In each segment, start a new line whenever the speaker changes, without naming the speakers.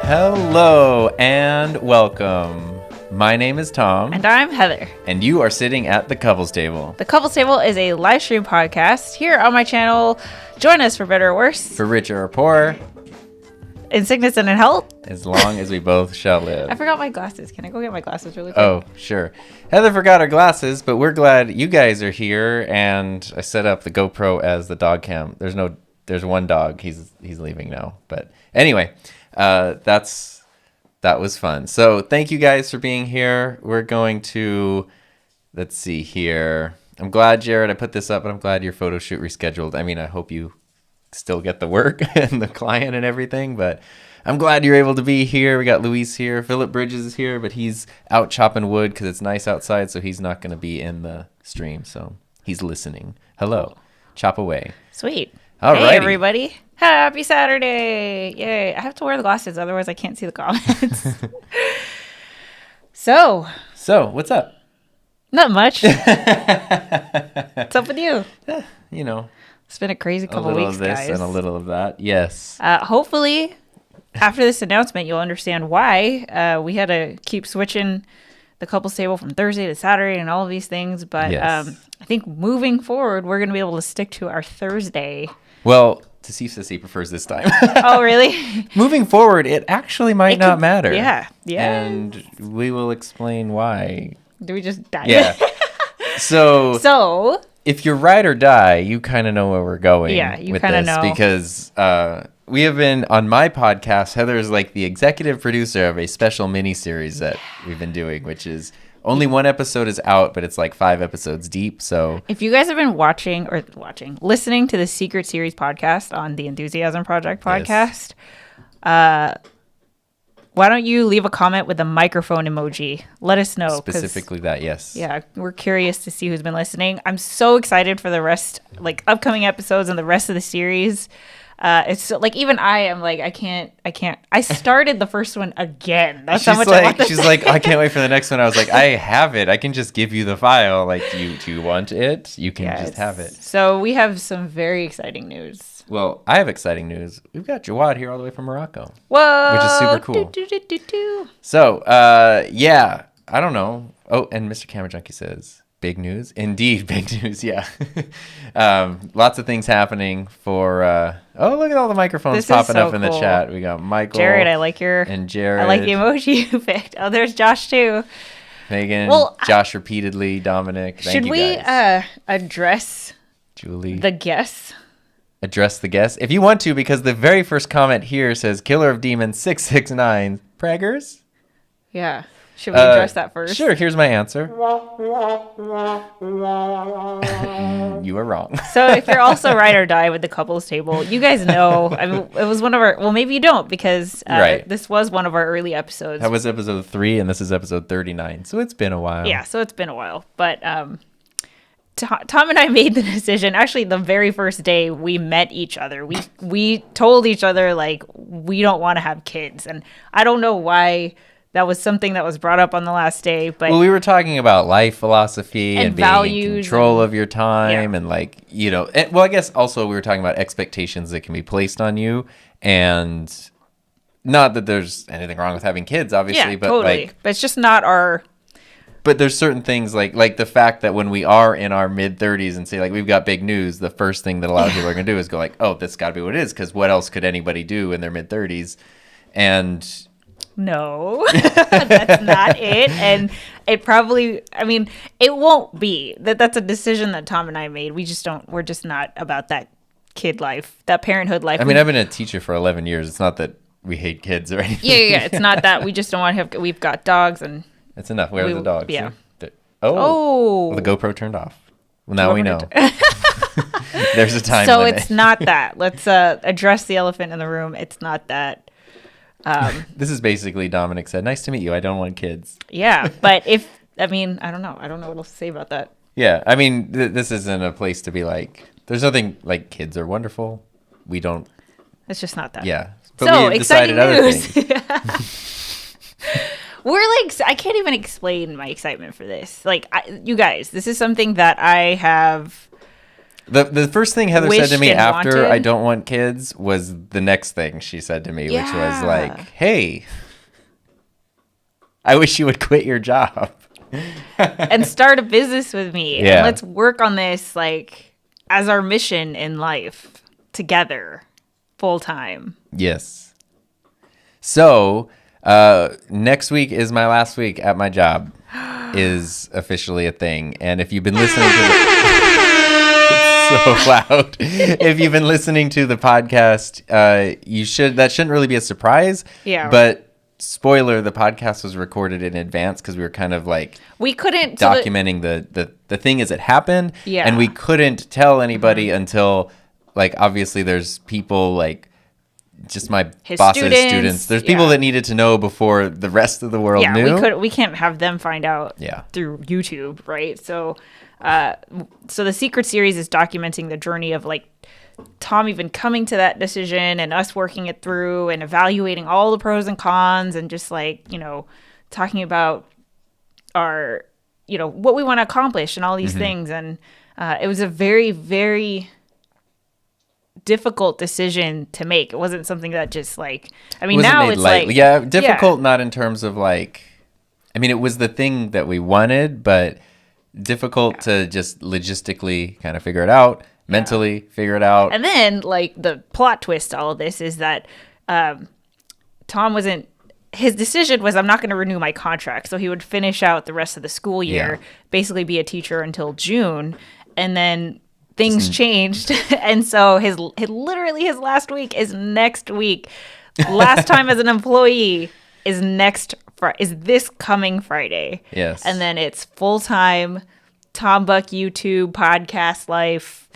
Hello and welcome. My name is Tom.
And I'm Heather.
And you are sitting at the Couples Table.
The Couples Table is a live stream podcast here on my channel. Join us for better or worse.
For richer or poorer.
In sickness and in health.
As long as we both shall live.
I forgot my glasses. Can I go get my glasses really quick?
Oh, sure. Heather forgot her glasses, but we're glad you guys are here. And I set up the GoPro as the dog cam. There's one dog. He's leaving now. But anyway, that was fun. So thank you guys for being here. We're going to, let's see here. I'm glad, Jared, I put this up, and I'm glad your photo shoot rescheduled. I mean, I hope you still get the work and the client and everything, but I'm glad you're able to be here. We got Luis here. Philip Bridges is here, but he's out chopping wood because it's nice outside, so he's not going to be in the stream. So he's listening. Hello. Chop away.
Sweet.
All right.
Hey, everybody. Happy Saturday. Yay. I have to wear the glasses, otherwise I can't see the comments. So,
what's up?
Not much. What's up with you?
You know.
It's been a crazy couple
weeks,
guys.
A little of this and a little of that. Yes.
Hopefully, after this announcement, you'll understand why we had to keep switching the Couples Table from Thursday to Saturday and all of these things. But yes. I think moving forward, we're going to be able to stick to our Thursday.
Well, to see if Sissy prefers this time.
Oh, really?
Moving forward, it actually might not matter.
Yeah.
And we will explain why.
Do we just die?
Yeah. So if you're ride or die, you kind of know where we're going.
Yeah, you kind of know.
Because we have been, on my podcast, Heather is like the executive producer of a special mini-series that we've been doing, which is only one episode is out, but it's like 5 episodes deep. So
if you guys have been listening to the Secret Series podcast on the Enthusiasm Project podcast, yes. Why don't you leave a comment with a microphone emoji? Let us know.
Specifically that, yes. Yeah,
we're curious to see who's been listening. I'm so excited for the rest, like upcoming episodes and the rest of the series. It's like, even I am like, I can't. I started the first one again. That's how much I want this.
She's like, I can't wait for the next one. I was like, I have it. I can just give you the file. Like, do you want it? You can just have it.
So we have some very exciting news.
Well, I have exciting news. We've got Jawad here all the way from Morocco.
Whoa!
Which is super cool. So, yeah, I don't know. Oh, and Mr. Camera Junkie says, big news. Indeed, big news, yeah. Lots of things happening for, look at all the microphones popping up in the chat. We got Michael.
Jared,
and Jared.
I like the emoji you picked. Oh, there's Josh, too.
Megan, Josh repeatedly, Dominic. Thank you guys.
Should we address
Julie,
the guests?
Address the guests if you want to, because the very first comment here says Killer of Demons 669 Praggers.
Yeah. Should we address that first?
Sure, here's my answer. You are wrong.
So if you're also ride or die with the Couples Table, you guys know, I mean, it was one of our, well, maybe you don't, because this was one of our early episodes.
That was episode 3 and this is episode 39. So it's been a while.
Yeah, so it's been a while. But Tom and I made the decision, actually the very first day we met each other, we told each other, like, we don't want to have kids. And I don't know why that was something that was brought up on the last day. But
well, we were talking about life philosophy and being
values
in control of your time. And like, you know, I guess also we were talking about expectations that can be placed on you. And not that there's anything wrong with having kids, obviously. But
totally.
Like,
but it's just not our...
But there's certain things like the fact that when we are in our mid-30s and say, like, we've got big news, the first thing that a lot of people are going to do is go like, oh, that's got to be what it is, because what else could anybody do in their mid-30s? And...
No, that's not it. And it probably, I mean, it won't be. That's a decision that Tom and I made. We're just not about that kid life, that parenthood life.
I mean, I've been a teacher for 11 years. It's not that we hate kids or anything.
Yeah. It's not that. We just don't want to have, we've got dogs and...
That's enough. Where are the dogs?
Yeah.
Well, the GoPro turned off. Well, now we know. There's a time limit.
It's not that. Let's address the elephant in the room. It's not that.
This is basically Dominic said, nice to meet you. I don't want kids.
Yeah. But I don't know. I don't know what else to say about that.
Yeah. I mean, this isn't a place to be like, there's nothing like kids are wonderful. We don't.
It's just not that.
Yeah. But we decided other things.
We're like, I can't even explain my excitement for this. Like, you guys, this is something that I have
The first thing Heather said to
wished
me
and
after
wanted.
I don't want kids was the next thing she said to me, which was
Yeah.
like, hey, I wish you would quit your job.
And start a business with me.
Yeah.
And let's work on this like as our mission in life together, full time.
Yes. So next week is my last week at my job. Is officially a thing. And if you've been listening to it's so loud. If you've been listening to the podcast, that shouldn't really be a surprise.
Yeah.
But spoiler, the podcast was recorded in advance because we were kind of like
We couldn't
documenting the thing as it happened.
Yeah.
And we couldn't tell anybody until like obviously there's people like just my
His
boss's
students,
students. There's people
yeah.
that needed to know before the rest of the world knew.
we can't have them find out
Yeah.
through YouTube, right? So so the Secret series is documenting the journey of like Tom even coming to that decision and us working it through and evaluating all the pros and cons and just like, talking about our, what we want to accomplish and all these things. And it was a very, very difficult decision to make. It wasn't something that just like, I mean,
Wasn't
now
made
it's
lightly.
like,
yeah, difficult not in terms of like, I mean, it was the thing that we wanted, but difficult to just logistically kind of figure it out, mentally figure it out.
And then, like, the plot twist to all of this is that Tom his decision was, I'm not going to renew my contract. So he would finish out the rest of the school year, basically be a teacher until June. And then things changed. And so literally his last week is next week. Last time as an employee is this coming Friday.
Yes.
And then it's full-time Tom Buck YouTube, podcast life,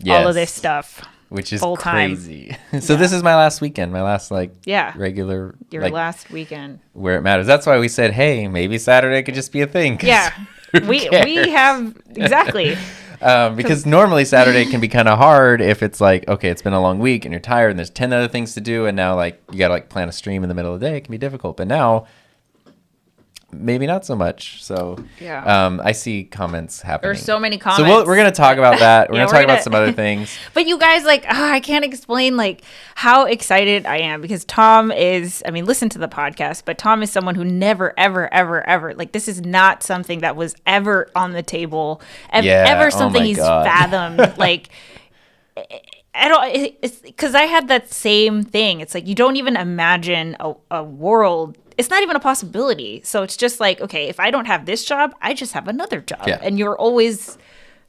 all of this stuff.
Which is
full-time.
crazy. So this is my last weekend, my last regular
Your last weekend.
where it matters. That's why we said, hey, maybe Saturday could just be a thing.
Yeah. We have exactly.
Because normally Saturday can be kind of hard if it's like, okay, it's been a long week and you're tired and there's 10 other things to do. And now like you got to like plan a stream in the middle of the day. It can be difficult. But now maybe not so much. So I see comments happening.
There's so many comments.
So we're going to talk about that. We're
Yeah,
going to talk about some other things.
But you guys, like, I can't explain, like, how excited I am because Tom is, I mean, listen to the podcast, but Tom is someone who never, ever, ever, ever, like, this is not something that was ever on the table, ever something
my
he's
God.
fathomed. Like, I don't, it's because I had that same thing. It's like, you don't even imagine a world. It's not even a possibility. So it's just like, okay, if I don't have this job, I just have another job.
Yeah.
And you're always,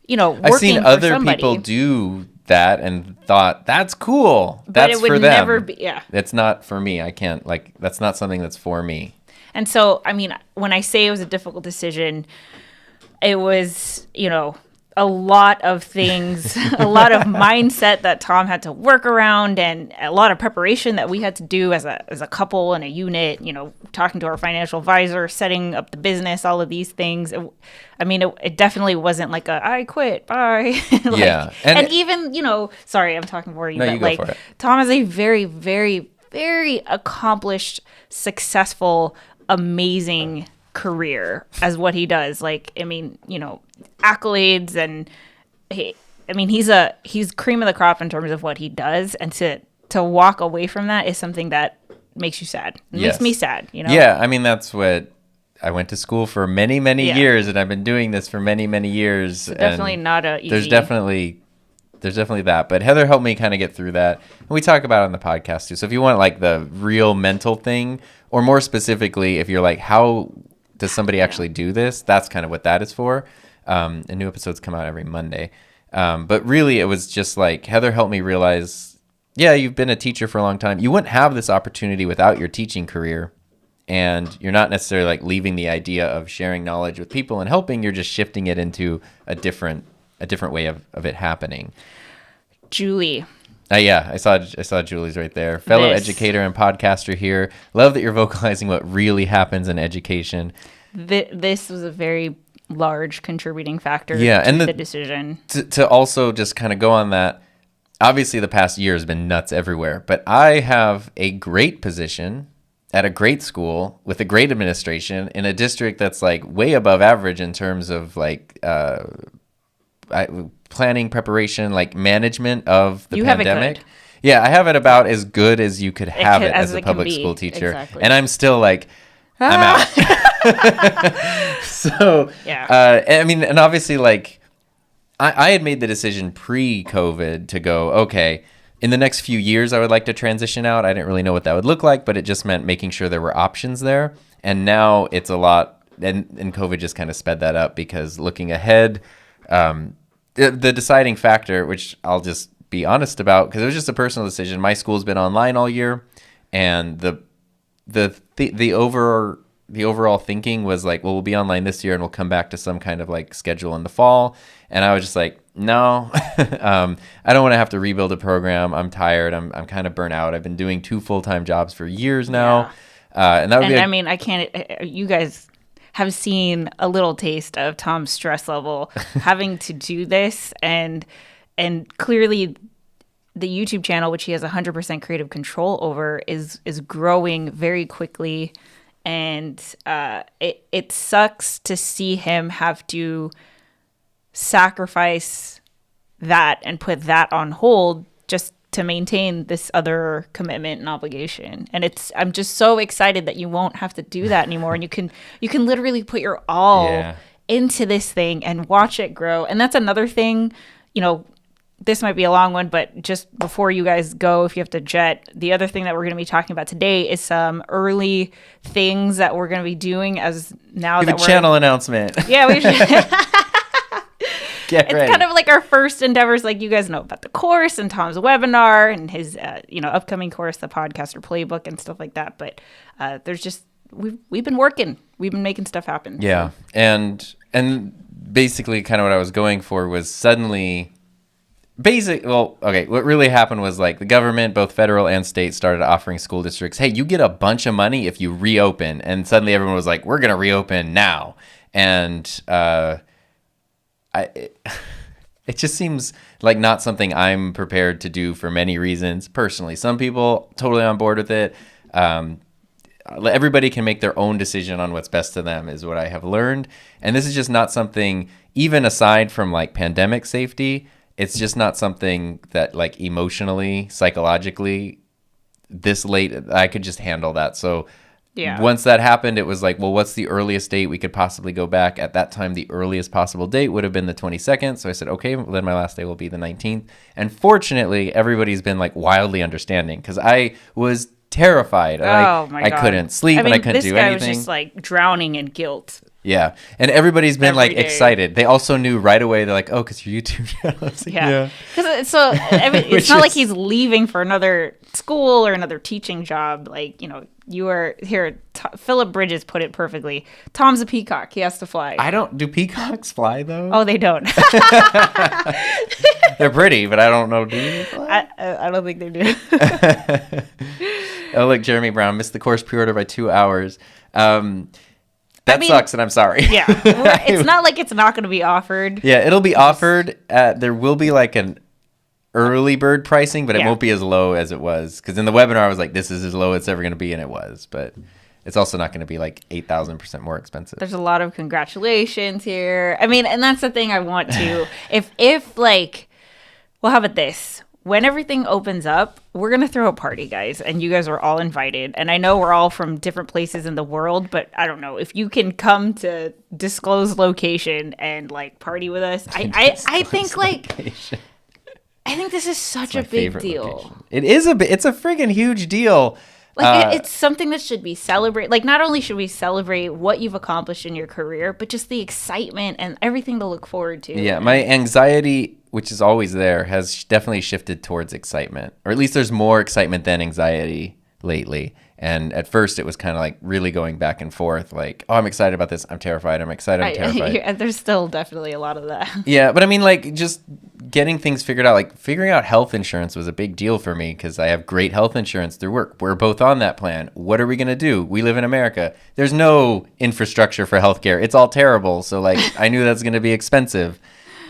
working
I've seen
for
other
somebody.
people do that and thought, that's cool.
But
That's
it would
for them.
never be, yeah.
It's not for me. I can't, like, that's not something that's for me.
And so, I mean, when I say it was a difficult decision, it was, a lot of things, a lot of mindset that Tom had to work around and a lot of preparation that we had to do as a couple and a unit, talking to our financial advisor, setting up the business, all of these things. It definitely wasn't like I quit, bye.
Yeah.
And even, sorry, I'm talking for you,
No,
but
you go
like
for it.
Tom is a very, very, very accomplished, successful, amazing career as what he does. Like, accolades and he's cream of the crop in terms of what he does, and to walk away from that is something that makes you sad. It makes me sad,
Yeah, I mean, that's what I went to school for many, many years, and I've been doing this for many, many years.
So definitely not a easy.
There's definitely that, but Heather helped me kind of get through that, and we talk about it on the podcast too. So if you want like the real mental thing, or more specifically, if you're like, how does somebody actually do this? That's kind of what that is for. And new episodes come out every Monday. But really, it was just like Heather helped me realize, yeah, you've been a teacher for a long time. You wouldn't have this opportunity without your teaching career. And you're not necessarily like leaving the idea of sharing knowledge with people and helping. You're just shifting it into a different way of it happening.
Julie.
Yeah, I saw Julie's right there. Fellow educator and podcaster here. Love that you're vocalizing what really happens in education.
This was a very large contributing factor
and
to the decision.
To also just kind of go on that, obviously the past year has been nuts everywhere, but I have a great position at a great school with a great administration in a district that's like way above average in terms of like planning, preparation, like management of the
You have it
pandemic.
good.
Yeah, I have it about as good as you could have it as a
it can
public
be.
school teacher.
Exactly.
And I'm still like, I'm out. So,
Yeah.
I mean, and obviously, like, I had made the decision pre-COVID to go, okay, in the next few years, I would like to transition out. I didn't really know what that would look like, but it just meant making sure there were options there. And now it's a lot, and COVID just kind of sped that up, because looking ahead, the deciding factor, which I'll just be honest about, because it was just a personal decision. My school's been online all year, and the overall thinking was like, well, we'll be online this year and we'll come back to some kind of like schedule in the fall. And I was just like, no, I don't want to have to rebuild a program. I'm tired. I'm kind of burnt out. I've been doing 2 full-time jobs for years now. And that would be
I mean, I can't, you guys have seen a little taste of Tom's stress level having to do this. And clearly the YouTube channel, which he has 100% creative control over, is growing very quickly. And it sucks to see him have to sacrifice that and put that on hold just to maintain this other commitment and obligation. And I'm just so excited that you won't have to do that anymore. And you can literally put your all into this thing and watch it grow. And that's another thing, this might be a long one, but just before you guys go, if you have to jet, the other thing that we're going to be talking about today is some early things that we're going to be doing as now
Give
that
a
we're
channel announcement.
Yeah, we should.
Get
It's
ready.
kind of like our first endeavors. Like, you guys know about the course and Tom's webinar and his, upcoming course, the podcaster playbook and stuff like that. But there's just, we've been working. We've been making stuff happen.
Yeah.
So.
And basically kind of what I was going for was suddenly what really happened was, like, the government, both federal and state, started offering school districts, hey, you get a bunch of money if you reopen. And suddenly everyone was like, we're going to reopen now. And it just seems like not something I'm prepared to do for many reasons personally. Some people totally on board with it. Everybody can make their own decision on what's best to them, is what I have learned. And this is just not something, even aside from like pandemic safety, it's just not something that, like, emotionally, psychologically, this late, I could just handle that. So once that happened, it was like, well, what's the earliest date we could possibly go back? At that time, the earliest possible date would have been the 22nd. So I said, okay, then my last day will be the 19th. And fortunately, everybody's been like wildly understanding, because I was terrified.
My God.
I couldn't sleep, and I couldn't do anything.
This guy was just like drowning in guilt.
Yeah. And everybody's been
Every
like
day.
excited. They also knew right away. They're like, oh, because your YouTube channel. I was like,
Yeah. It's not like he's leaving for another school or another teaching job. Like, you are here. Philip Bridges put it perfectly. Tom's a peacock. He has to fly.
do peacocks fly though?
Oh, they don't.
They're pretty, but I don't know. Do they fly?
I don't think they do.
Oh, look, Jeremy Brown missed the course pre-order by 2 hours. That sucks, and I'm sorry.
Yeah. It's not like it's not going to be offered.
Yeah, it'll be offered. There will be like an early bird pricing, but it won't be as low as it was. Because in the webinar, I was like, this is as low as it's ever going to be, and it was. But it's also not going to be like 8,000% more expensive.
There's a lot of congratulations here. I mean, and that's the thing I want to. If like, well, how about this? When everything opens up, we're going to throw a party, guys, and you guys are all invited. And I know we're all from different places in the world, but I don't know if you can come to disclosed location and like party with us. I think like, I think this is such a big deal.
Location. It's a friggin' huge deal.
Like, it's something that should be celebrated. Like, not only should we celebrate what you've accomplished in your career, but just the excitement and everything to look forward to.
Yeah, my anxiety, which is always there, has definitely shifted towards excitement. Or at least there's more excitement than anxiety lately. And at first it was kind of like really going back and forth. Like, oh, I'm excited about this. I'm terrified. I'm excited. I'm terrified.
There's still definitely a lot of that.
Yeah, but I mean, like, just getting things figured out. Like, figuring out health insurance was a big deal for me because I have great health insurance through work. We're both on that plan. What are we going to do? We live in America. There's no infrastructure for healthcare. It's all terrible. So, like, I knew that's going to be expensive.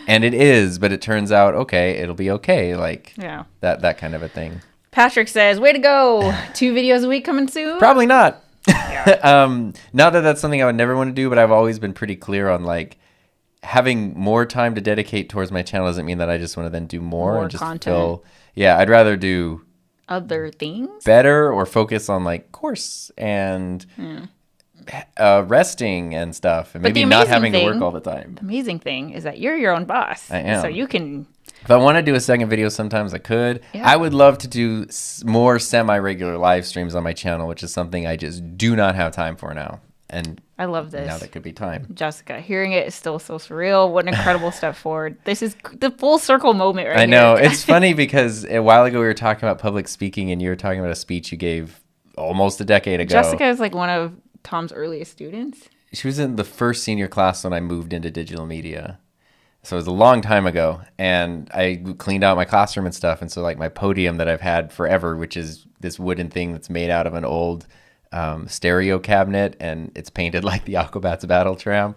And it is, but it turns out, okay, it'll be okay. Like, that kind of a thing.
Patrick says, way to go. 2 videos a week coming soon?
Probably not. Yeah. Not that that's something I would never want to do, but I've always been pretty clear on, like, having more time to dedicate towards my channel doesn't mean that I just want to then do more and just
content.
I'd rather do
Other things
better or focus on like course and resting and stuff, and maybe not having to work all the time.
The amazing thing is that you're your own boss.
I am.
So you can.
If I want to do a second video, sometimes I could.
Yeah.
I would love to do more semi-regular live streams on my channel, which is something I just do not have time for now. And
I love this.
Now that could be time.
Jessica, hearing it is still so surreal. What an incredible step forward. This is the full circle moment right here.
I know. It's funny because a while ago we were talking about public speaking and you were talking about a speech you gave almost a decade ago.
Jessica is like one of Tom's earliest students.
She was in the first senior class when I moved into digital media. So it was a long time ago, and I cleaned out my classroom and stuff. And so like my podium that I've had forever, which is this wooden thing that's made out of an old stereo cabinet, and it's painted like the Aquabats battle tram.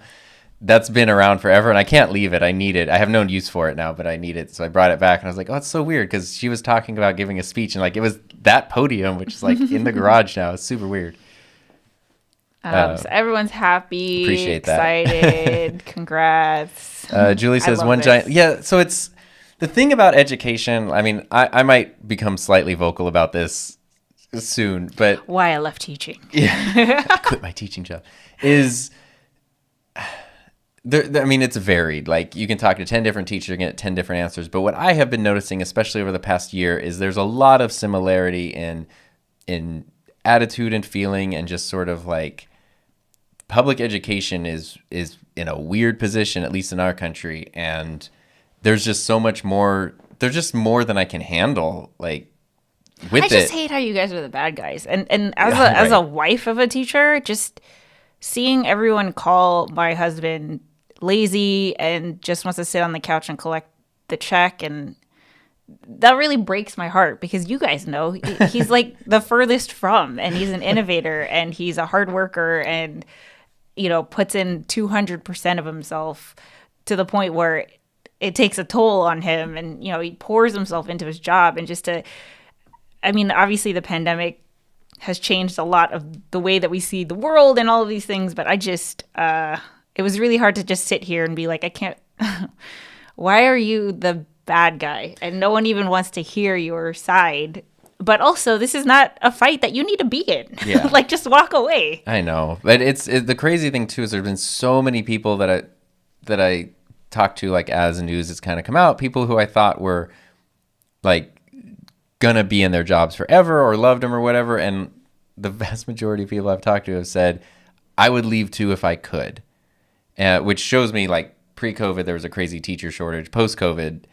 That's been around forever, and I can't leave it. I need it. I have no use for it now, but I need it. So I brought it back, and I was like, oh, it's so weird, because she was talking about giving a speech, and like it was that podium, which is like in the garage now. It's super weird.
So everyone's happy,
appreciate that.
Excited. Congrats.
Julie says
love
one
this.
giant. Yeah, so it's the thing about education. I mean, I might become slightly vocal about this soon, but
Why I left teaching.
yeah, I quit my teaching job. Is I mean, it's varied. Like you can talk to 10 different teachers and get 10 different answers. But what I have been noticing, especially over the past year, is there's a lot of similarity in attitude and feeling, and just sort of like public education is in a weird position, at least in our country. And there's just so much more. There's just more than I can handle. Like with
I just hate how you guys are the bad guys. And as a wife of a teacher, just seeing everyone call my husband lazy and just wants to sit on the couch and collect the check, and that really breaks my heart, because you guys know he's like the furthest from, and he's an innovator and he's a hard worker, and puts in 200% of himself to the point where it takes a toll on him, and he pours himself into his job. And obviously the pandemic has changed a lot of the way that we see the world and all of these things, but I just it was really hard to just sit here and be like, I can't why are you the bad guy? And no one even wants to hear your side. But also, this is not a fight that you need to be in.
Yeah.
Like, just walk away.
I know, but the crazy thing too is there've been so many people that I talked to, like as news has kind of come out, people who I thought were like gonna be in their jobs forever or loved them or whatever, and the vast majority of people I've talked to have said I would leave too if I could, which shows me like pre-COVID there was a crazy teacher shortage. Post-COVID,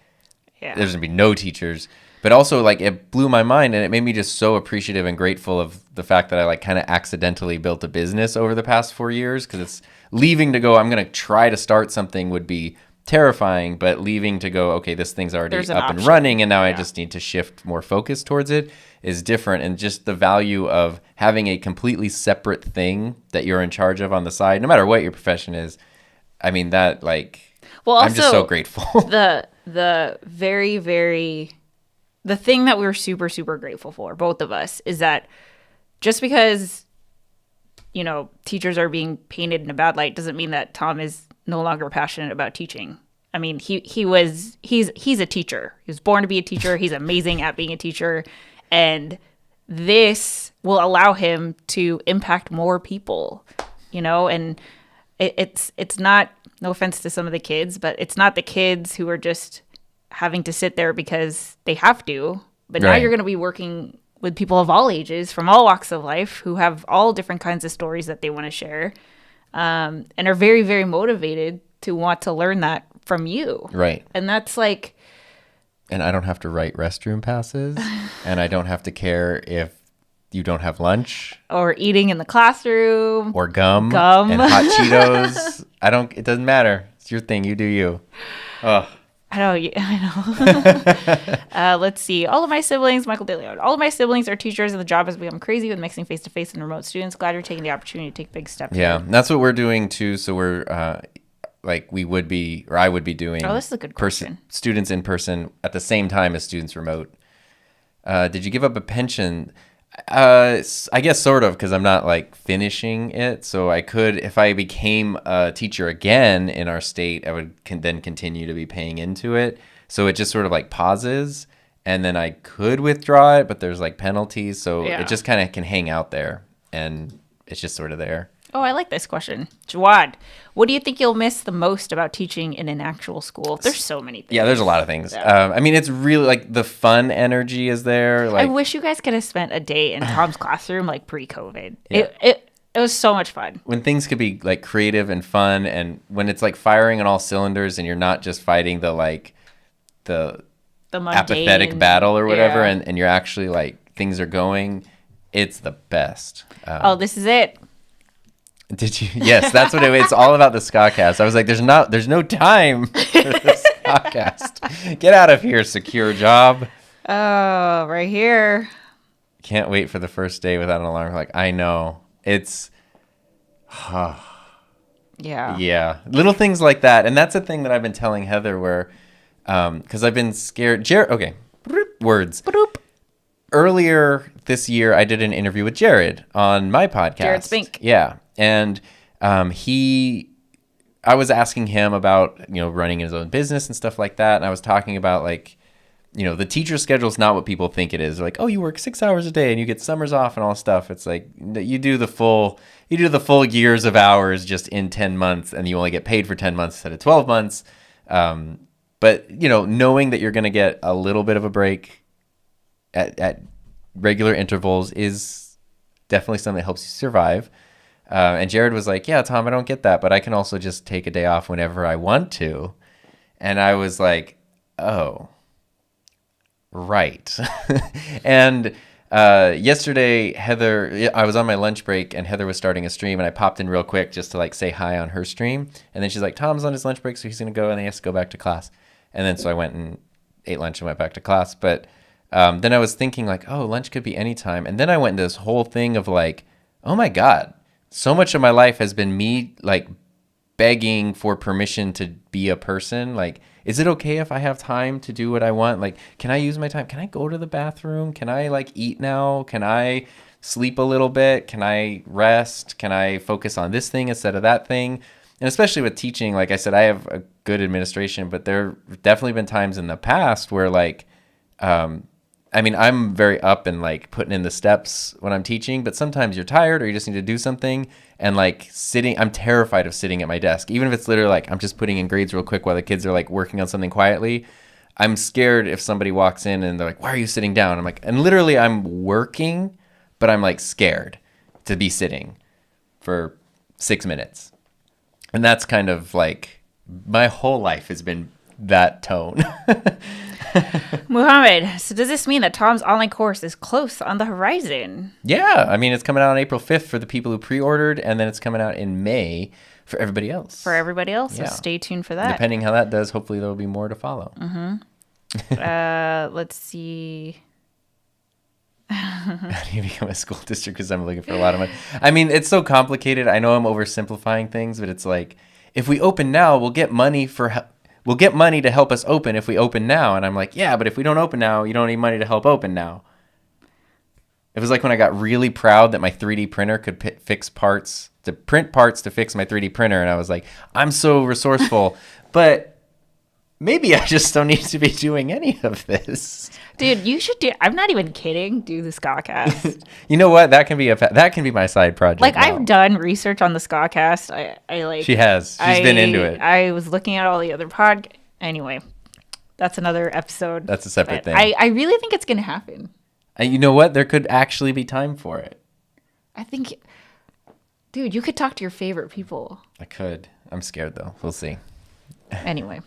there's gonna be no teachers. But also, like, it blew my mind, and it made me just so appreciative and grateful of the fact that I, like, kind of accidentally built a business over the past 4 years. Because it's leaving to go, I'm going to try to start something would be terrifying. But leaving to go, okay, this thing's already up and running, and now I just need to shift more focus towards it is different. And just the value of having a completely separate thing that you're in charge of on the side, no matter what your profession is. I mean, that, like,
well, also,
I'm just so grateful.
The very, very... The thing that we're super, super grateful for, both of us, is that just because, teachers are being painted in a bad light doesn't mean that Tom is no longer passionate about teaching. I mean, he's a teacher. He was born to be a teacher. He's amazing at being a teacher. And this will allow him to impact more people, and it's not, no offense to some of the kids, but it's not the kids who are just having to sit there because they have to, but now you're going to be working with people of all ages from all walks of life who have all different kinds of stories that they want to share, and are very, very motivated to want to learn that from you. Right. And that's like...
And I don't have to write restroom passes, and I don't have to care if you don't have lunch.
Or eating in the classroom.
Or gum. And hot Cheetos. It doesn't matter. It's your thing. You do you. Oh.
I know. Let's see. All of my siblings, Michael DeLeon, all of my siblings are teachers, and the job has become crazy with mixing face-to-face and remote students. Glad you're taking the opportunity to take big steps.
Yeah, that's what we're doing too. So we're we would be, or I would be doing.
Oh, this is a good question.
Students in person at the same time as students remote. Did you give up a pension? I guess sort of, because I'm not like finishing it. So I could, if I became a teacher again in our state, I would then continue to be paying into it. So it just sort of like pauses, and then I could withdraw it, but there's like penalties. So
Yeah.
it just kind of can hang out there, and it's just sort of there.
Oh, I like this question. Jawad, what do you think you'll miss the most about teaching in an actual school? There's so many things.
Yeah, there's a lot of things.
Yeah.
I mean, it's really like the fun energy is there. Like,
I wish you guys could have spent a day in Tom's classroom like pre-COVID.
Yeah.
It was so much fun.
when things could be like creative and fun, and when it's like firing on all cylinders, and you're not just fighting the
The mundane,
apathetic battle or whatever,
yeah.
and you're actually like things are going. It's the best.
Oh, this is it.
Did you? Yes, that's what it's all about. The Scotcast. I was like, there's no time for the Scotcast. Get out of here, secure job.
Oh, right here.
Can't wait for the first day without an alarm. Like, I know it's.
Yeah.
Yeah, little things like that, and that's a thing that I've been telling Heather, where, because I've been scared. Okay, words.
Boop.
Earlier this year, I did an interview with Jared on my podcast.
Jared Spink.
Yeah, and I was asking him about running his own business and stuff like that, and I was talking about like, the teacher schedule is not what people think it is. They're like, oh, you work 6 hours a day and you get summers off and all stuff. It's like you do the full years of hours just in 10 months, and you only get paid for 10 months instead of 12 months. But knowing that you're going to get a little bit of a break at regular intervals is definitely something that helps you survive. And Jared was like, yeah, Tom, I don't get that, but I can also just take a day off whenever I want to. And I was like, oh, right. And yesterday, I was on my lunch break, and Heather was starting a stream, and I popped in real quick just to like say hi on her stream. And then she's like, Tom's on his lunch break, so he's going to go, and he has to go back to class. And then so I went and ate lunch and went back to class. But then I was thinking like, oh, lunch could be anytime. And then I went into this whole thing of like, oh my God, so much of my life has been me like begging for permission to be a person. Like, is it okay if I have time to do what I want? Like, can I use my time? Can I go to the bathroom? Can I like eat now? Can I sleep a little bit? Can I rest? Can I focus on this thing instead of that thing? And especially with teaching, like I said, I have a good administration, but there have definitely been times in the past where like, I mean, I'm very up and like putting in the steps when I'm teaching, but sometimes you're tired or you just need to do something, and like I'm terrified of sitting at my desk. Even if it's literally like I'm just putting in grades real quick while the kids are like working on something quietly. I'm scared if somebody walks in and they're like, why are you sitting down? I'm like, and literally I'm working, but I'm like scared to be sitting for 6 minutes. And that's kind of like my whole life has been that tone.
Muhammad, so does this mean that Tom's online course is close on the horizon?
Yeah, I mean, it's coming out on April 5th for the people who pre-ordered, and then it's coming out in May for everybody else.
So stay tuned for that.
Depending how that does, hopefully there will be more to follow.
Let's see.
How do you become a school district? Because I'm looking for a lot of money. I mean, it's so complicated. I know I'm oversimplifying things, but it's like, if we open now, we'll get money to help us open if we open now. And I'm like, yeah, but if we don't open now, you don't need money to help open now. It was like when I got really proud that my 3D printer could print parts to fix my 3D printer. And I was like, I'm so resourceful, but maybe I just don't need to be doing any of this.
Dude, you should I'm not even kidding, do the Scotcast.
You know what? That can be my side project.
Like,
now.
I've done research on the Scotcast. I like.
She has. She's been into it.
I was looking at all the other Anyway, that's another episode.
That's a separate thing.
I really think it's going to happen.
You know what? There could actually be time for it.
I think, dude, you could talk to your favorite people.
I could. I'm scared, though. We'll see.
Anyway.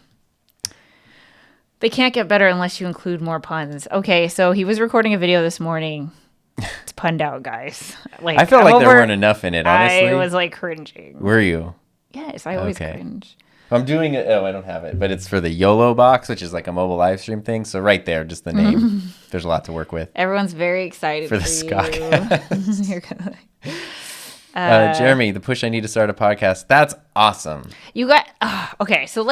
They can't get better unless you include more puns. Okay, so he was recording a video this morning. It's punned out, guys. Like,
I felt like there weren't enough in it, honestly.
I was like cringing.
Were you?
Yes, I always cringe.
I'm doing it. Oh, I don't have it. But it's for the YOLO box, which is like a mobile live stream thing. So right there, just the name. There's a lot to work with.
Everyone's very excited for
the
Scotcast.
Jeremy, the push I need to start a podcast. That's awesome.
You got okay. So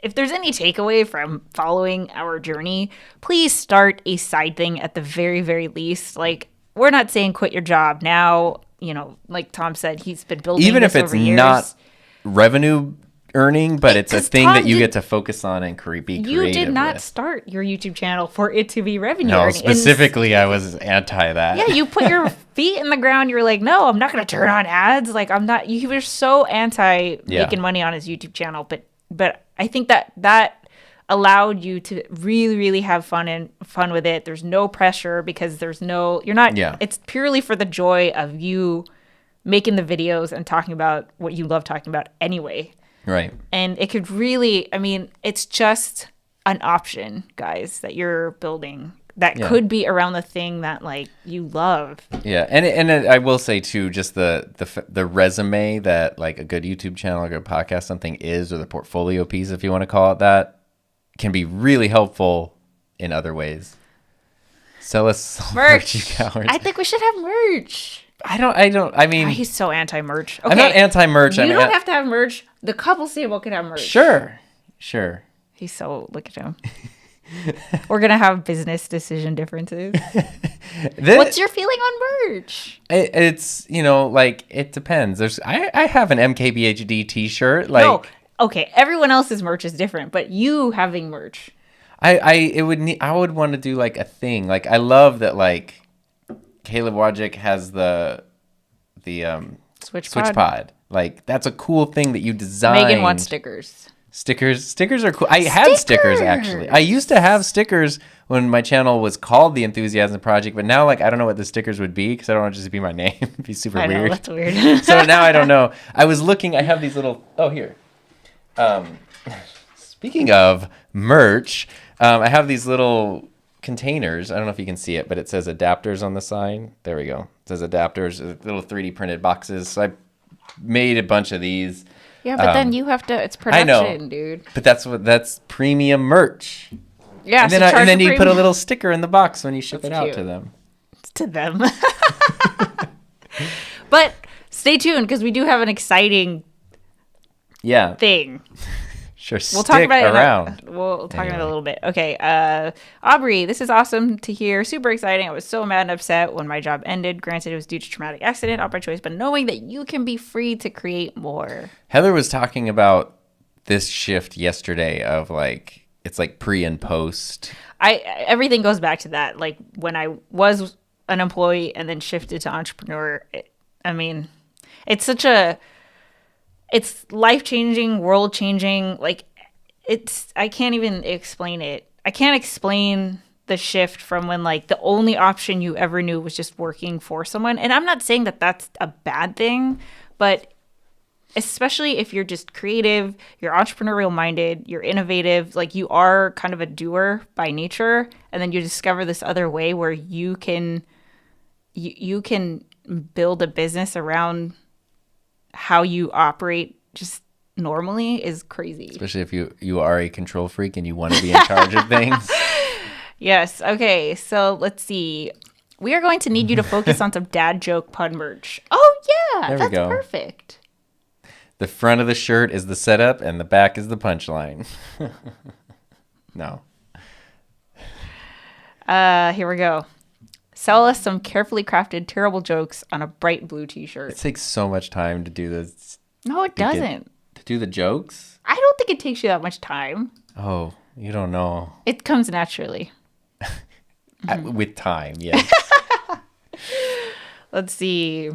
if there's any takeaway from following our journey, please start a side thing at the very, very least. Like, we're not saying quit your job now. You know, like Tom said, he's been building
Even
this
if it's
over years.
not revenue earning, but it's a
'Cause
thing
Tom
that you
did-
get to focus on and be creative
You did not
with.
start your YouTube channel for it to be revenue
No,
earning.
specifically, I was anti that.
Yeah, you put your feet in the ground. You're like, no, I'm not going to turn on ads. Like, I'm not. You were so anti making money on his YouTube channel, but I think that allowed you to really, really have fun with it. There's no pressure because you're not.
Yeah.
It's purely for the joy of you making the videos and talking about what you love talking about anyway.
Right.
And it could really, I mean, it's just an option, guys, that you're building that could be around the thing that like you love.
Yeah, and I will say too, just the resume that like a good YouTube channel, or a good podcast, something is, or the portfolio piece, if you want to call it that, can be really helpful in other ways. Sell us merch, you cowards.
I think we should have merch.
I mean,
He's so anti-merch. Okay.
I'm not anti-merch.
You don't have to have merch. The couples table can have merch.
Sure.
He's so, look at him. We're going to have business decision differences. What's your feeling on merch?
It's, like, it depends. I have an MKBHD t-shirt. Like,
no. Okay. Everyone else's merch is different, but you having merch.
I would want to do like a thing. Like, I love that, like, Caleb Wojcik has the Switch Pod. Like, that's a cool thing that you designed.
Megan wants stickers.
Stickers are cool. I had stickers, actually. I used to have stickers when my channel was called The Enthusiasm Project, but now, like, I don't know what the stickers would be because I don't want it just to be my name. It'd be super weird.
I know, that's weird.
So now I don't know. I was looking. I have these little. Oh, here. Speaking of merch, I have these little containers. I don't know if you can see it, but it says adapters on the side. There we go. It says adapters, little 3D printed boxes. So I made a bunch of these.
Yeah, but then you have to. It's production, dude.
But that's premium merch.
Yeah,
and then you put a little sticker in the box when you ship it out
cute.
to them.
It's to them. But stay tuned because we do have an exciting thing.
Sure,
we'll talk about
around.
We'll talk about it a little bit. Okay, Aubrey, this is awesome to hear. Super exciting. I was so mad and upset when my job ended. Granted, it was due to traumatic accident, not by choice, but knowing that you can be free to create more.
Heather was talking about this shift yesterday of like, it's like pre and post.
Everything goes back to that. Like when I was an employee and then shifted to entrepreneur, it's life-changing, world-changing. Like, I can't even explain it. I can't explain the shift from when, like, the only option you ever knew was just working for someone. And I'm not saying that that's a bad thing, but especially if you're just creative, you're entrepreneurial-minded, you're innovative, like, you are kind of a doer by nature, and then you discover this other way where you can build a business around how you operate just normally is crazy.
Especially if you are a control freak and you want to be in charge of things.
Yes. Okay. So let's see. We are going to need you to focus on some dad joke pun merch. Oh yeah, that's perfect.
The front of the shirt is the setup and the back is the punchline. No.
Here we go. Sell us some carefully crafted terrible jokes on a bright blue t-shirt.
It takes so much time to do this.
No, it doesn't.
To do the jokes?
I don't think it takes you that much time.
Oh, you don't know.
It comes naturally.
With time, yes.
Let's see.